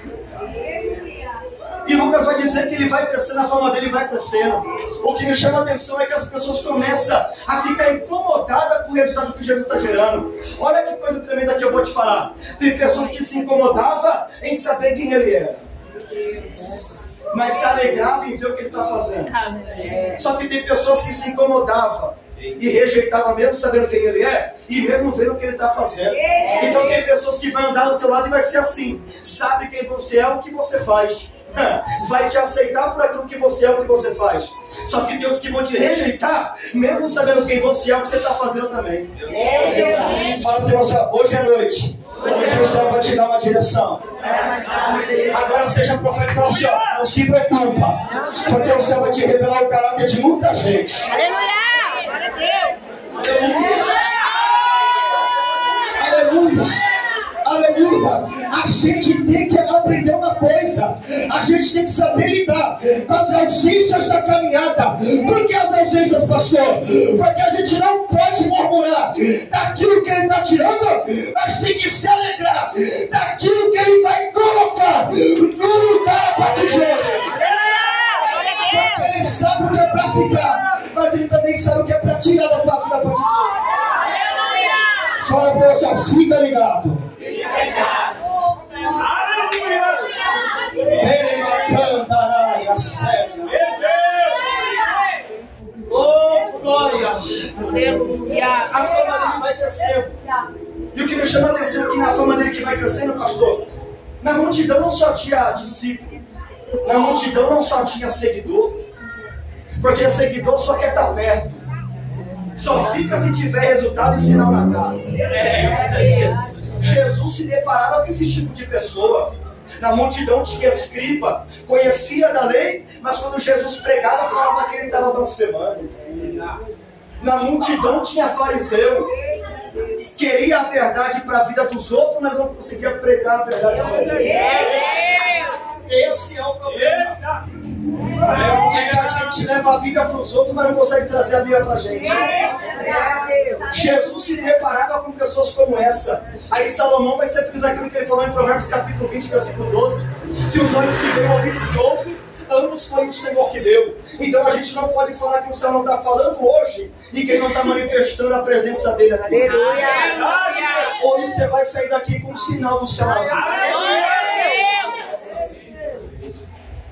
E Lucas vai dizer que ele vai crescendo, a fama dele vai crescendo. O que me chama a atenção é que as pessoas começam a ficar incomodadas com o resultado que Jesus está gerando. Olha que coisa tremenda que eu vou te falar. Tem pessoas que se incomodavam em saber quem ele era, mas se alegravam em ver o que ele está fazendo. Só que tem pessoas que se incomodavam e rejeitavam mesmo sabendo quem ele é e mesmo vendo o que ele está fazendo. Então tem pessoas que vão andar do teu lado e vai ser assim. Sabe quem você é, o que você faz. Vai te aceitar por aquilo que você é, o que você faz. Só que tem outros que vão te rejeitar, mesmo sabendo quem você é, o que você está fazendo também. Fala para você, hoje é noite. Hoje o céu vai te dar uma direção. Agora seja profeta e fala assim, ó, não se preocupa, porque o céu vai te revelar o caráter de muita gente. Aleluia. Glória a Deus. Aleluia. Aleluia! A gente tem que aprender uma coisa. A gente tem que saber lidar com as ausências da caminhada. Por que as ausências, pastor? Porque a gente não pode murmurar daquilo que ele está tirando, mas tem que se alegrar daquilo que ele vai colocar no lugar a partir de hoje. Porque ele sabe o que é para ficar, mas ele também sabe o que é para tirar da tua vida a partir de hoje. Fala para você, fica ligado. Aleluia. Oh, glória! Aleluia. A fama dele vai crescendo. E o que me chama a atenção é que na fama dele que vai crescendo, pastor, na multidão não só tinha discípulo, na multidão não só tinha seguidor, porque seguidor só quer estar perto. Só fica se tiver resultado e sinal na casa. Jesus se deparava com esse tipo de pessoa. Na multidão tinha escriba, conhecia da lei, mas quando Jesus pregava, falava que ele estava blasfemando. Na multidão tinha fariseu, queria a verdade para a vida dos outros, mas não conseguia pregar a verdade para ele. Esse é o problema. É que a gente leva a Bíblia para os outros, mas não consegue trazer a Bíblia para a gente. Jesus se deparava com pessoas como essa. Aí Salomão vai ser feliz naquilo que ele falou em Provérbios capítulo 20, versículo 12, que os olhos que veem, o ouvido que ouve, ambos foi o Senhor que deu. Então a gente não pode falar que o Senhor não está falando hoje e que ele não está manifestando a presença dele aqui. Aleluia. Hoje você vai sair daqui com um sinal do céu na vida.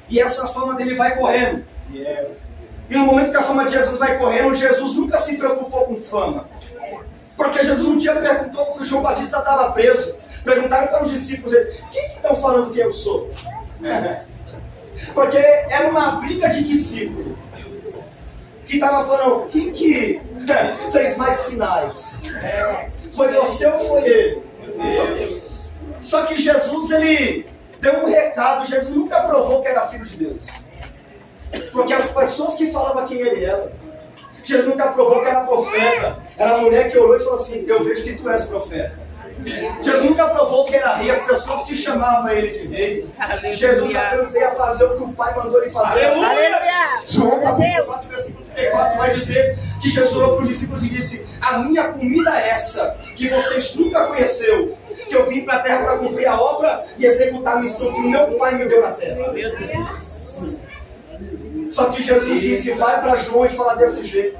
E essa fama dele vai correndo. E no momento que a fama de Jesus vai correndo, Jesus nunca se preocupou com fama. Porque Jesus um dia perguntou quando João Batista estava preso. Perguntaram para os discípulos, quem que estão falando que eu sou? Porque era uma briga de discípulos. Que estava falando, quem que fez mais sinais? Foi você ou foi ele? Só que Jesus, ele deu um recado. Jesus nunca provou que era filho de Deus. Porque as pessoas que falavam quem ele era, Jesus nunca provou que era profeta. Era a mulher que orou e falou assim, eu vejo que tu és profeta. Jesus nunca provou que era rei, as pessoas que chamavam ele de rei. Aleluia. Jesus apenas veio a fazer o que o Pai mandou ele fazer. Aleluia. João capítulo 4, versículo 34 vai dizer que Jesus orou para os discípulos e disse, a minha comida é essa, que vocês nunca conheceu, que eu vim para a terra para cumprir a obra e executar a missão que o meu Pai me deu na terra. Meu Deus. Só que Jesus disse, vai para João e fala desse jeito,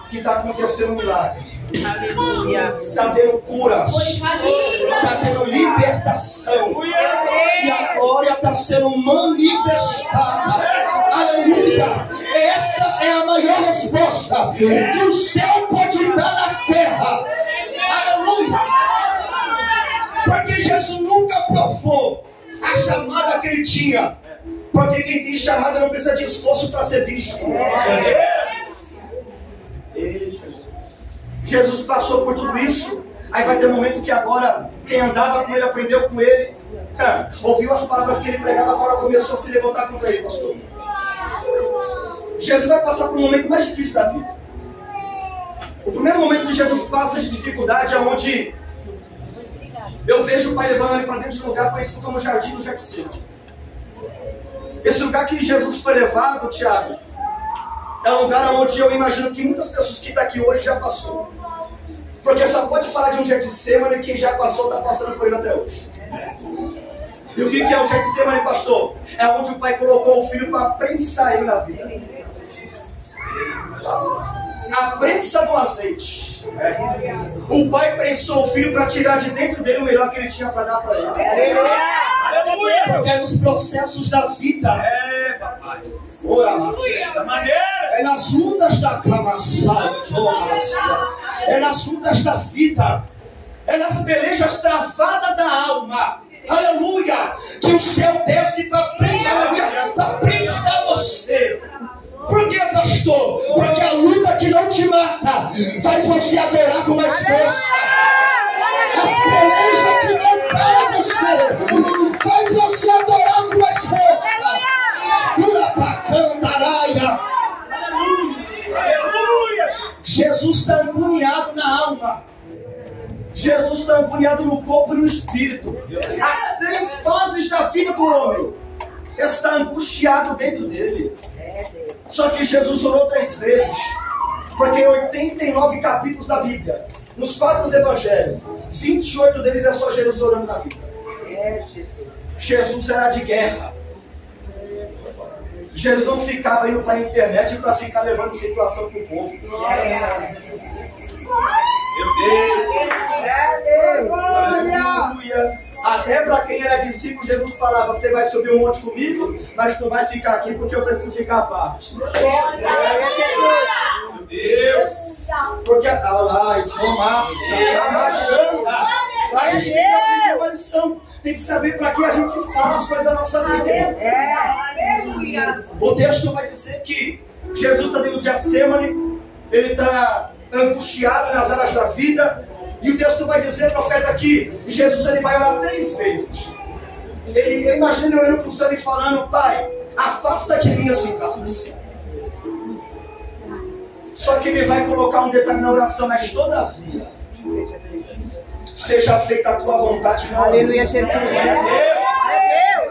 que está acontecendo um milagre. Aleluia. Está tendo curas, está tendo libertação, e a glória está sendo manifestada. Aleluia! Essa é a maior resposta que o céu pode dar na terra. Aleluia! Porque Jesus nunca provou a chamada que ele tinha. Porque quem tem chamada não precisa de esforço para ser visto. Jesus passou por tudo isso. Aí vai ter um momento que agora quem andava com ele, aprendeu com ele, ouviu as palavras que ele pregava, agora começou a se levantar contra ele, pastor. Jesus vai passar por um momento mais difícil da vida. O primeiro momento que Jesus passa de dificuldade é onde eu vejo o Pai levando ele para dentro de um lugar conhecido como Jardim do Getsemane. Esse lugar que Jesus foi levado, Tiago, é um lugar onde eu imagino que muitas pessoas que estão aqui hoje já passou. Porque só pode falar de um Getsemane quem já passou, está passando por ele até hoje. E o que é o Getsemane, pastor? É onde o Pai colocou o filho para prensar ele na vida. A prensa do azeite. O Pai prensou o filho para tirar de dentro dele o melhor que ele tinha para dar para ele. Aleluia! Porque é nos processos da vida. É nas lutas da cama, é nas lutas da vida, é nas pelejas travadas da alma, aleluia, que o céu desce para prensar você. Por que, pastor? Porque a luta que não te mata faz você adorar com mais força. As pelejas que não param você faz você adorar com mais força. Jesus está agoniado na alma. Jesus está agoniado no corpo e no espírito. As três fases da vida do homem está angustiado dentro dele. Só que Jesus orou 3 vezes. Porque em 89 capítulos da Bíblia, nos 4 evangelhos, 28 deles é só Jesus orando na vida. Jesus era de guerra. Jesus não ficava indo para a internet para ficar levando situação para o povo. Meu Deus! Até para quem era discípulo, Jesus falava, você vai subir um monte comigo, mas tu vai ficar aqui porque eu preciso ficar à parte. Meu Deus! Porque tem que saber para que a gente fala as coisas da nossa vida. O texto vai dizer que Jesus está dentro de Getsemane, ele está angustiado nas áreas da vida, e o texto vai dizer, profeta, que Jesus ele vai orar 3 vezes. Eu imagino ele olhando para o céu e falando, Pai, afasta de mim esse cálice. Só que ele vai colocar um detalhe na oração, mas todavia, seja feita a tua vontade, não. Aleluia, Jesus.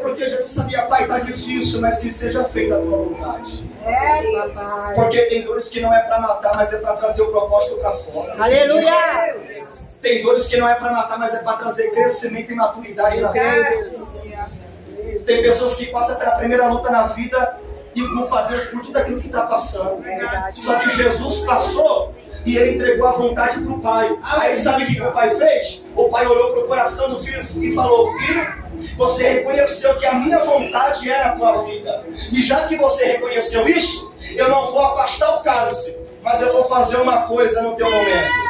Porque Jesus sabia, Pai, está difícil, mas que seja feita a tua vontade. Papai. Porque tem dores que não é para matar, mas é para trazer o propósito para fora. Aleluia. Tem dores que não é para matar, mas é para trazer crescimento e maturidade na vida. Tem pessoas que passam pela primeira luta na vida e culpam a Deus por tudo aquilo que está passando. Só que Jesus passou e ele entregou a vontade para o Pai. Aí sabe o que o Pai fez? O Pai olhou para o coração do filho e falou, filho, você reconheceu que a minha vontade era a tua vida. E já que você reconheceu isso, eu não vou afastar o cálice, mas eu vou fazer uma coisa no teu momento.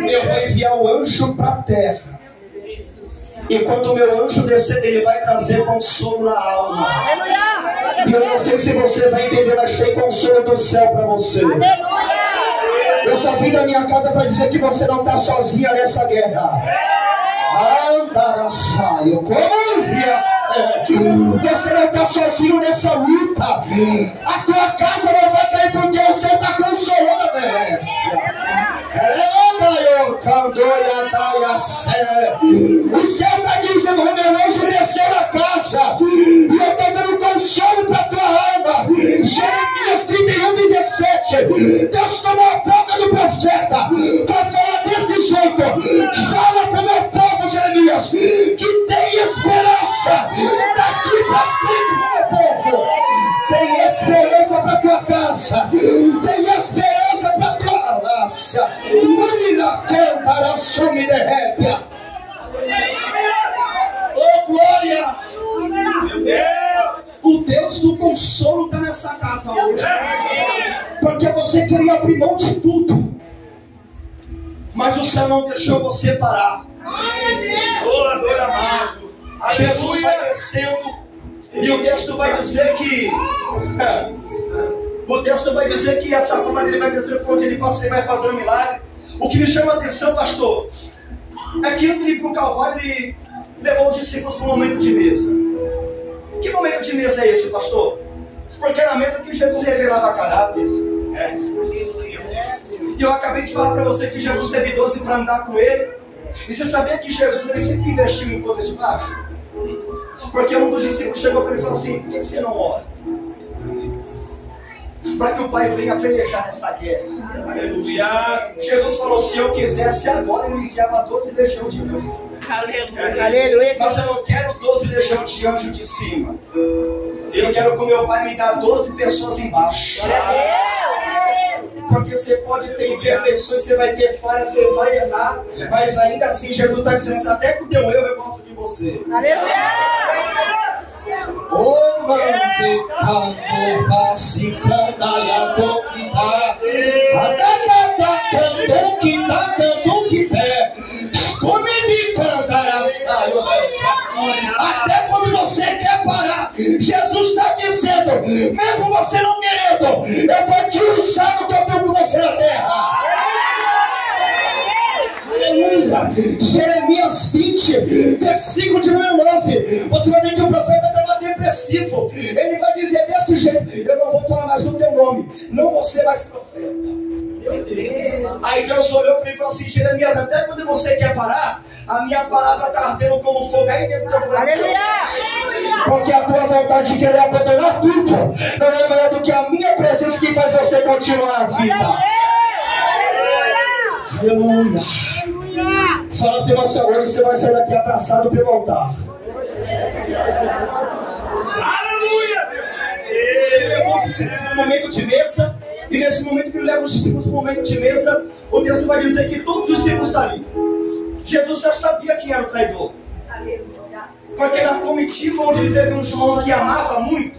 Eu vou enviar o anjo para a terra E quando o meu anjo descer, ele vai trazer consolo na alma. E eu não sei se você vai entender, mas tem consolo do céu para você. Eu só vim da minha casa para dizer que você não está sozinha nessa guerra. Andaraçaio, como você não está sozinho nessa luta. A tua casa não vai cair porque o Senhor está consolando a Belécia. O céu está dizendo: o meu anjo desceu na casa e eu estou dando consolo para a tua alma. Jeremias 31:17. Deus tomou a boca do profeta para falar desse jeito. Fala para o meu povo, Jeremias, que tem esperança daqui para frente, meu povo. Tem esperança para tua casa, tem esperança para tua alácia. Lumina canta, assume derrete. Oh glória! Meu Deus! O Deus do consolo está nessa casa hoje. Porque você queria abrir mão de tudo, mas o Senhor não deixou você parar. Doador amado. Jesus vai descendo e o texto vai dizer que essa fama dele vai descer por onde ele passa, ele vai fazer um milagre. O que me chama a atenção, pastor, é que antes de ir para o Calvário, ele levou os discípulos para um momento de mesa. Que momento de mesa é esse, pastor? Porque é na mesa que Jesus revelava caráter. E eu acabei de falar para você que Jesus teve 12 para andar com ele. E você sabia que Jesus ele sempre investiu em coisas de baixo? Porque um dos discípulos chegou para ele e falou assim: por que você não ora? Para que o Pai venha pelejar nessa guerra. Aleluia. Jesus falou: se eu quisesse agora, ele enviava 12 legiões de anjos. Aleluia. Mas eu não quero 12 legiões de anjos de cima. Eu quero que o meu Pai me dê 12 pessoas embaixo. Porque você pode ter imperfeições, você vai ter falhas, você vai errar, mas ainda assim Jesus está dizendo: até com o teu erro eu gosto de você. O mande canto vaci candalhado que tá, canto que tá, canto que pé, come de candaraçaio. Até quando você quer parar, Jesus está dizendo: mesmo você não querendo, eu vou te usar no que eu tenho por você na terra. Aleluia. Jeremias 20, versículo de número 9. Você vai ver que o profeta estava depressivo. Ele vai dizer desse jeito: eu não vou falar mais do teu nome, não vou ser mais profeta. Aí Deus olhou para ele e falou assim: Jeremias, até quando você quer parar, a minha palavra está ardendo como fogo aí dentro do teu coração. Porque a tua vontade de querer abandonar tudo não é maior do que a minha presença que faz você continuar na vida. Aleluia. Fala pela sua hoje, você vai sair daqui abraçado pelo altar. Aleluia. Ele levou os discípulos para um momento de mesa. E nesse momento que ele leva os discípulos para um momento de mesa, o texto vai dizer que todos os discípulos estão ali. Jesus já sabia quem era o traidor. Porque na comitiva onde ele teve um João que amava muito,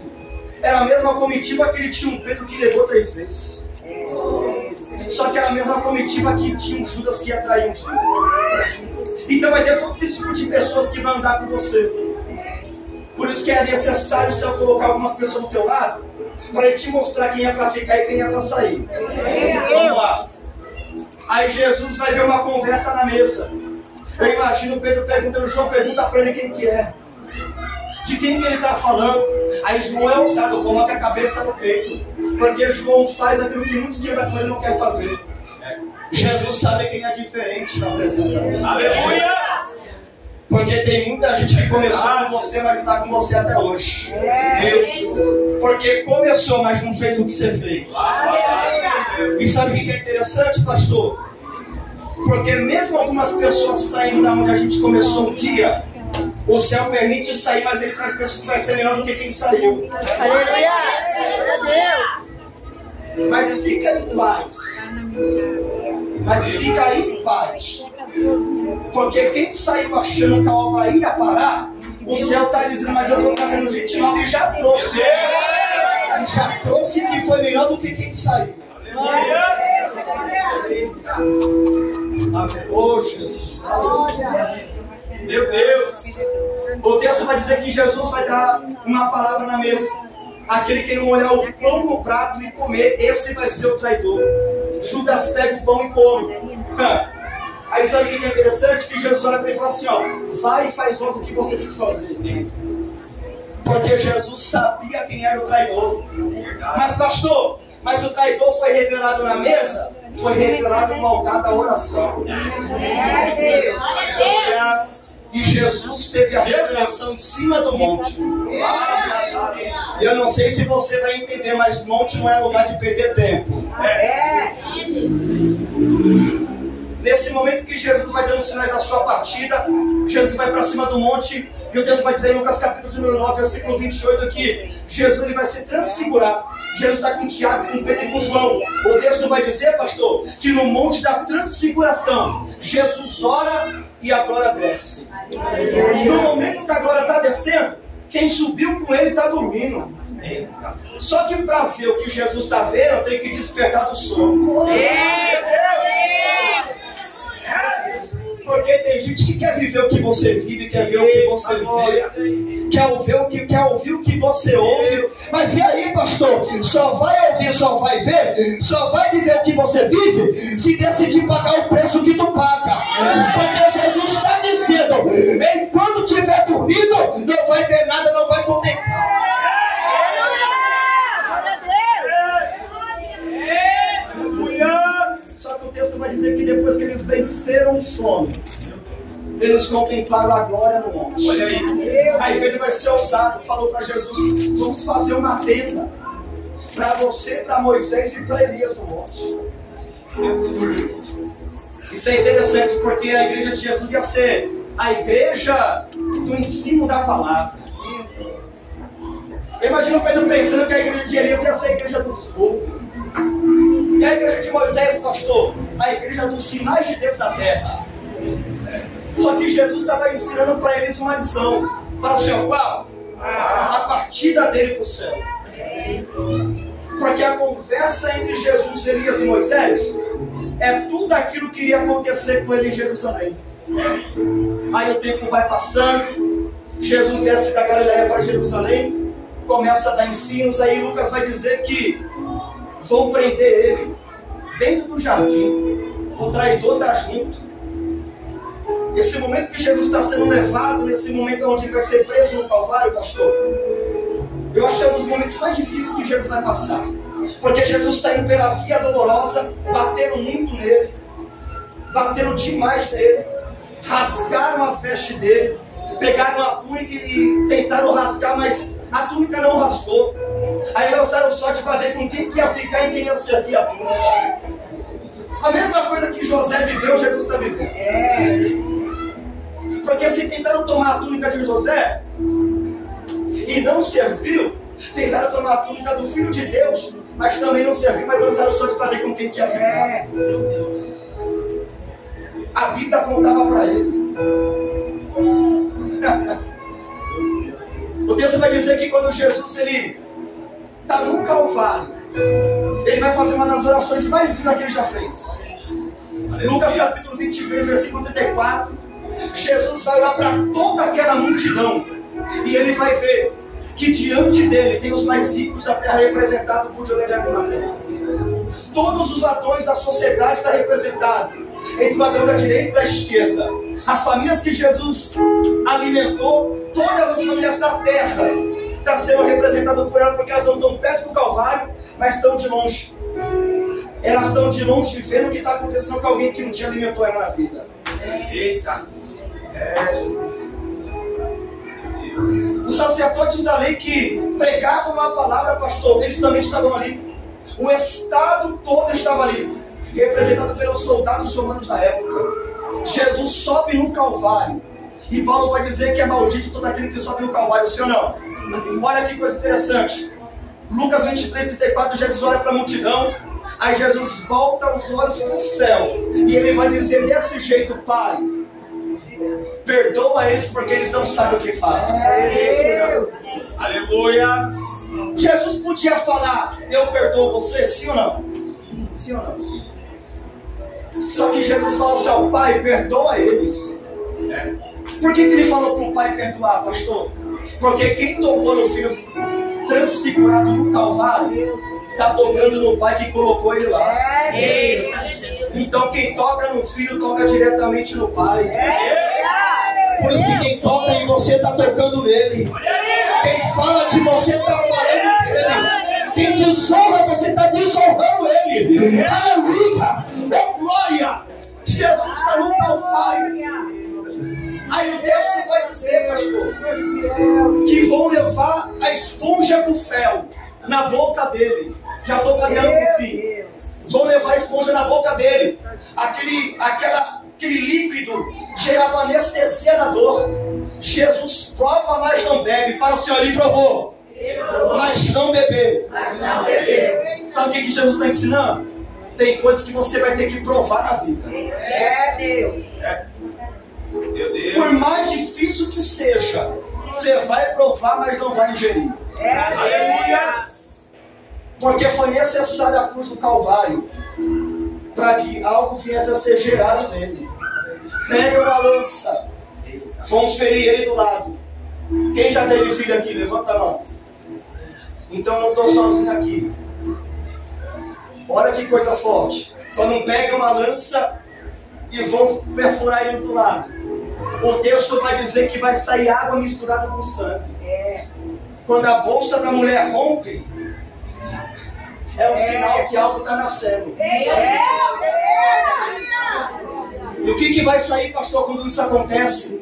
era a mesma comitiva que ele tinha um Pedro que negou 3 vezes. Só que era a mesma comitiva que tinha um Judas que ia trair um dia. Então vai ter todo esse tipo de pessoas que vão andar com você. Por isso que é necessário o Senhor colocar algumas pessoas do teu lado, para ele te mostrar quem é para ficar e quem é para sair. Vamos lá. Aí Jesus vai ver uma conversa na mesa. Eu imagino Pedro perguntando, João pergunta para ele quem que é. De quem que ele está falando. Aí João é ousado, coloca a cabeça no peito. Porque João faz aquilo que muitos que andam com ele não quer fazer. Jesus sabe quem é diferente na presença dele. Aleluia. Porque tem muita gente que começou com você, mas está com você até hoje. Porque começou, mas não fez o que você fez. E sabe o que é interessante, pastor? Porque mesmo algumas pessoas saindo da onde a gente começou um dia, o céu permite sair, mas ele traz pessoas que vai ser melhor do que quem saiu. Aleluia. Glória a Deus. Mas fica em paz. Mas fica aí em paz. Porque quem saiu achando que a obra ia parar, o céu está dizendo: mas eu estou trazendo gente nova e já trouxe. E já trouxe que foi melhor do que quem saiu. Oh, Jesus. Meu Deus. O texto vai dizer que Jesus vai dar uma palavra na mesa. Aquele que não olhar o pão no prato e comer, esse vai ser o traidor. Judas pega o pão e come. Aí sabe o que é interessante? Que Jesus olha para ele e fala assim, ó, vai e faz logo o que você tem que fazer. Porque Jesus sabia quem era o traidor. Mas pastor, mas o traidor foi revelado na mesa? Foi revelado no altar da oração. E Jesus teve a revelação em cima do monte. E eu não sei se você vai entender, mas monte não é lugar de perder tempo. Nesse momento que Jesus vai dando sinais da sua partida, Jesus vai para cima do monte, e o texto vai dizer em Lucas capítulo número 9, versículo 28, que Jesus ele vai ser transfigurado. Jesus está com Tiago, com Pedro e com João. O texto vai dizer, pastor, que no monte da transfiguração, Jesus ora e a glória desce. No momento que a glória está descendo, quem subiu com ele está dormindo. Só que para ver o que Jesus está vendo, eu tenho que despertar do sono. Porque tem gente que quer viver o que você vive, quer ver o que você vê, quer ouvir o que você ouve. Mas e aí, pastor? Só vai ouvir, só vai ver, só vai viver o que você vive se decidir pagar o preço que tu paga. Porque Jesus está dizendo, enquanto estiver dormindo, não vai ver nada, não vai contemplar. Só que o texto vai dizer que depois que eles venceram o sono, eles contemplaram a glória no monte. Olha aí Pedro vai ser ousado, falou para Jesus, vamos fazer uma tenda para você, para Moisés e para Elias no monte. Isso é interessante porque a igreja de Jesus ia ser a igreja do ensino da palavra. Imagina o Pedro pensando que a igreja de Elias ia ser a igreja do fogo. E a igreja de Moisés, pastor, a igreja dos sinais de Deus na terra. Só que Jesus estava ensinando para eles uma lição. Fala assim, ó, qual? A partida dele para o céu. Porque a conversa entre Jesus, Elias e Moisés é tudo aquilo que iria acontecer com ele em Jerusalém. Aí o tempo vai passando, Jesus desce da Galileia para Jerusalém, começa a dar ensinos. Aí Lucas vai dizer que vão prender ele dentro do jardim. O traidor está junto. Esse momento que Jesus está sendo levado, nesse momento onde ele vai ser preso no Calvário, pastor, eu acho que é um dos momentos mais difíceis que Jesus vai passar. Porque Jesus está indo pela via dolorosa, bateram muito nele, bateram demais nele, rasgaram as vestes dele, pegaram a túnica e tentaram rasgar, mas a túnica não rasgou. Aí lançaram sorte para ver com quem ia ficar e quem ia servir a túnica. A mesma coisa que José viveu, Jesus está vivendo. Porque se tentaram tomar a túnica de José e não serviu, tentaram tomar a túnica do Filho de Deus, mas também não serviu, mas lançaram sorte para ver com quem ia ficar. A Bíblia contava para ele. O texto vai dizer que quando Jesus ele está no Calvário, ele vai fazer uma das orações mais lindas que ele já fez. Lucas capítulo 23, versículo 34. Jesus vai olhar para toda aquela multidão e ele vai ver que diante dele tem os mais ricos da terra representados por José de Arimateia. Todos os ladrões da sociedade estão representados entre o ladrão da direita e da esquerda. As famílias que Jesus alimentou, todas as famílias da terra estão sendo representadas por ela, porque elas não estão perto do Calvário, mas estão de longe. Elas estão de longe vendo o que está acontecendo com alguém que um dia alimentou ela na vida. Eita! Os sacerdotes da lei que pregavam a palavra, pastor, eles também estavam ali. O estado todo estava ali, representado pelos soldados romanos da época. Jesus sobe no Calvário, e Paulo vai dizer que é maldito todo aquele que sobe no Calvário, sim ou não? Olha que coisa interessante. Lucas 23, 34, Jesus olha para a multidão, aí Jesus volta os olhos para o céu, e ele vai dizer desse jeito: Pai, perdoa eles porque eles não sabem o que fazem. Aleluia! Jesus podia falar: eu perdoo você, sim ou não? Sim ou não? Sim. Só que Jesus fala assim: ó, Pai, perdoa eles. Por que ele falou para o pai perdoar, pastor? Porque quem tocou no filho transfigurado no Calvário, está tocando no pai que colocou ele lá. Então quem toca no filho, toca diretamente no pai. Por isso que quem toca em você está tocando nele. Quem fala de você está falando dele. Quem desonra, você está desonrando ele. Aleluia! Oh glória! Jesus está no Calvário. Aí o texto vai dizer, pastor, que vão levar a esponja do fel na boca dele. Já estou caminhando para o fim. Vão levar a esponja na boca dele. Aquele líquido gerava anestesia da dor. Jesus prova, mas não bebe. Fala assim, ó, ele provou, mas não bebeu. Sabe o que Jesus está ensinando? Tem coisas que você vai ter que provar na vida. Por mais difícil que seja, você vai provar, mas não vai ingerir. Aleluia! Porque foi necessária a cruz do Calvário para que algo viesse a ser gerado nele. Pega uma lança, vão ferir ele do lado. Quem já teve filho aqui? Levanta a mão. Então eu não estou sozinho aqui. Olha que coisa forte. Quando pega uma lança e vão perfurar ele do lado, o texto vai dizer que vai sair água misturada com sangue. Quando a bolsa da mulher rompe, é um sinal que algo está nascendo. E o que vai sair, pastor, quando isso acontece?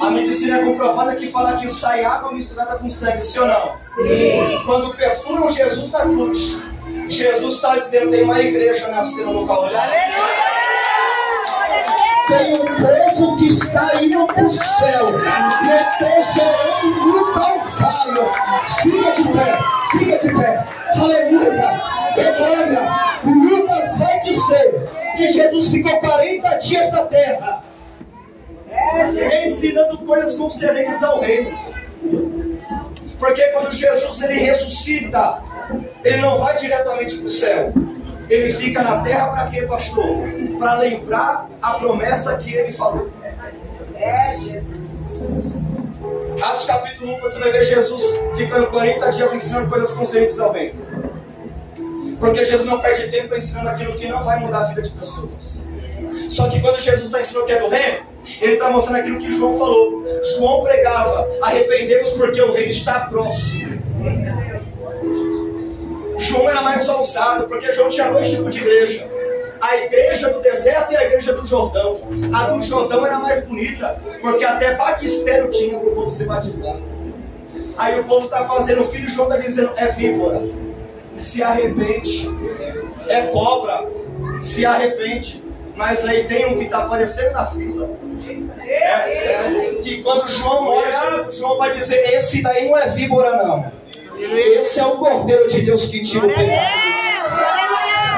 A medicina é comprovada que fala que sai água misturada com sangue, sim ou não? Sim. Quando perfuram Jesus na cruz, Jesus está dizendo, tem uma igreja nascendo no Calvário. Tem um povo que está indo para o céu. Eu estou gerando no Calvário. Fica de pé. Aleluia. Glória. Lucas vai dizer que Jesus ficou 40 dias na terra, ensinando coisas concernentes ao reino. Porque quando Jesus ele ressuscita, ele não vai diretamente para o céu. Ele fica na terra para quê, pastor? Para lembrar a promessa que ele falou. Jesus. Atos capítulo 1, você vai ver Jesus ficando 40 dias ensinando coisas concernentes ao reino. Porque Jesus não perde tempo ensinando aquilo que não vai mudar a vida de pessoas. Só que quando Jesus está ensinando o que é do reino, ele está mostrando aquilo que João falou. João pregava, arrependemos porque o reino está próximo. João era mais ousado, porque João tinha dois tipos de igreja. A igreja do deserto e a igreja do Jordão. A do Jordão era mais bonita, porque até batistério tinha para o povo ser batizado. Aí o povo está fazendo, o filho de João está dizendo, é víbora, se arrepende. É cobra, se arrepende. Mas aí tem um que está aparecendo na fila. Que quando João olha, João vai dizer, esse daí não é víbora não. Esse é o Cordeiro de Deus que tira o pecado.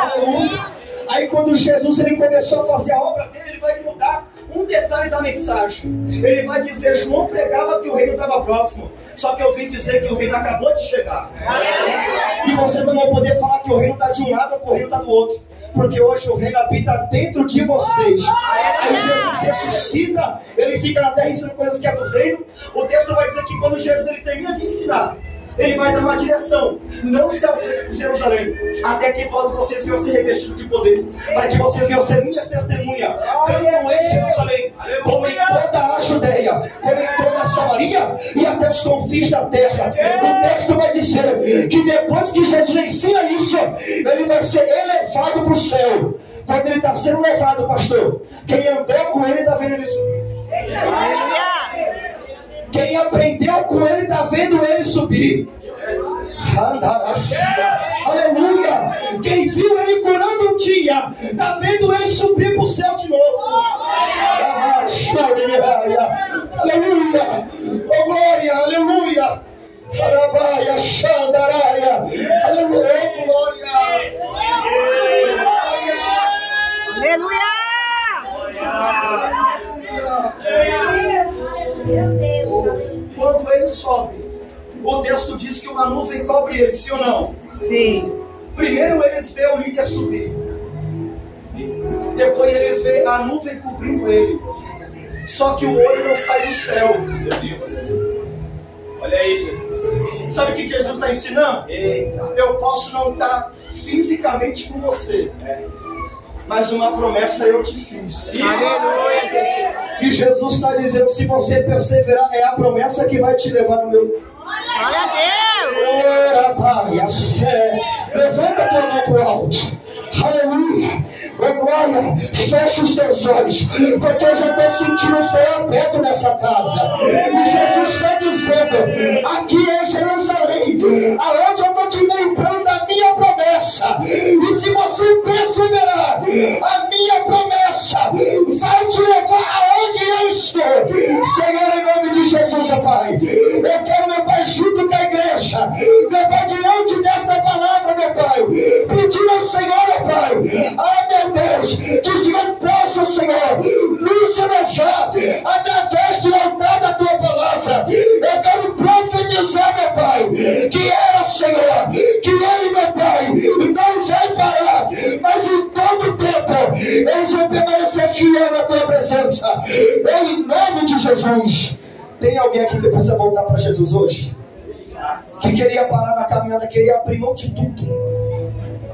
Aleluia. Aí quando Jesus ele começou a fazer a obra dele, ele vai mudar um detalhe da mensagem. Ele vai dizer, João pregava que o reino estava próximo. Só que eu vim dizer que o reino acabou de chegar. E vocês não vão poder falar que o reino está de um lado ou que o reino está do outro. Porque hoje o reino habita dentro de vocês. Aí Jesus ressuscita, ele fica na terra ensinando coisas que é do reino. O texto vai dizer que quando Jesus ele termina de ensinar, ele vai dar uma direção, não se ausente de Jerusalém, até que todos vocês venham ser revestidos de poder, para que vocês venham ser minhas testemunhas, tanto em Jerusalém, como em toda a Judeia, como em toda a Samaria e até os confins da terra. O texto vai dizer que depois que Jesus ensina isso, ele vai ser elevado para o céu. Quando ele está sendo levado, pastor, quem andou com ele está vendo ele subir. Quem aprendeu com ele está vendo ele subir. Aleluia. Quem viu ele curando um dia está vendo ele subir para o céu de novo. Aleluia. Oh glória, aleluia. Arabaia, xandaraia. Aleluia, glória. Aleluia. Quando ele sobe, o texto diz que uma nuvem cobre ele, sim ou não? Sim. Primeiro eles veem o líder subir, depois eles veem a nuvem cobrindo ele. Só que o olho não sai do céu. Meu Deus. Olha aí, Jesus. Sabe o que Jesus está ensinando? Eita. Eu posso não estar fisicamente com você, mas uma promessa eu te fiz. Aleluia, Jesus. E Jesus está dizendo, se você perseverar, é a promessa que vai te levar no meu... Glória a Deus. Ora, Pai, a sé. Levanta a tua mão pro alto. Aleluia. Oh, glória, fecha os teus olhos, porque eu já estou sentindo o Senhor perto nessa casa. E Jesus está dizendo, aqui é Jerusalém, aonde eu estou te lembrando da minha promessa. E se você perseverar, a minha promessa vai te levar aonde eu estou. Senhor, em nome de Jesus, ó Pai, eu quero, meu Pai, junto da igreja, meu Pai, diante desta palavra, meu Pai, pedir ao Senhor, ó Pai, ai meu Deus, que o Senhor possa, Senhor, nos levar através do altar da tua palavra. Eu quero profetizar, meu Pai, que era, Senhor, que ele, meu Pai, não vai parar, mas em todo tempo eles vão permanecer fiel na tua presença. Em nome de Jesus. Tem alguém aqui que precisa voltar para Jesus hoje? Que queria parar na caminhada, queria abrir mão de tudo.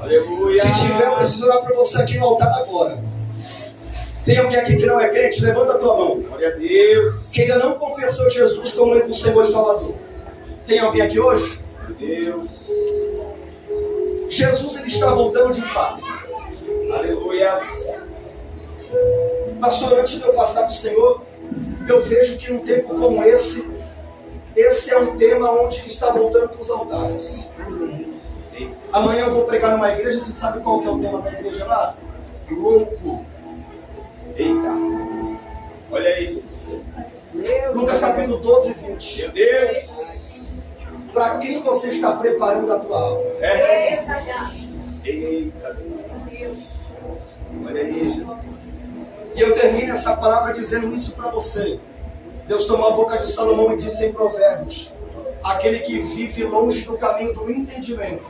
Aleluia. Se tiver, eu preciso orar para você aqui no altar agora. Tem alguém aqui que não é crente? Levanta a tua mão. Glória a Deus. Que ainda não confessou Jesus como o Senhor e Salvador. Tem alguém aqui hoje? Meu Deus. Jesus, ele está voltando de fato. Aleluia. Pastor, antes de eu passar para o Senhor, eu vejo que num tempo como esse é um tema onde ele está voltando para os altares. Amanhã eu vou pregar numa igreja, você sabe qual que é o tema da igreja lá? Louco. Eita. Olha aí, Jesus. Lucas capítulo 12, 20. Meu Deus. Para quem você está preparando a tua alma? Eita. Deus. Olha aí, Jesus. E eu termino essa palavra dizendo isso para você. Deus tomou a boca de Salomão e disse em Provérbios: aquele que vive longe do caminho do entendimento,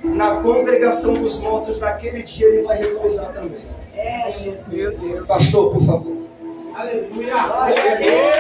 na congregação dos mortos, naquele dia ele vai repousar também. Meu Deus. Pastor, por favor. Aleluia. Glória a Deus.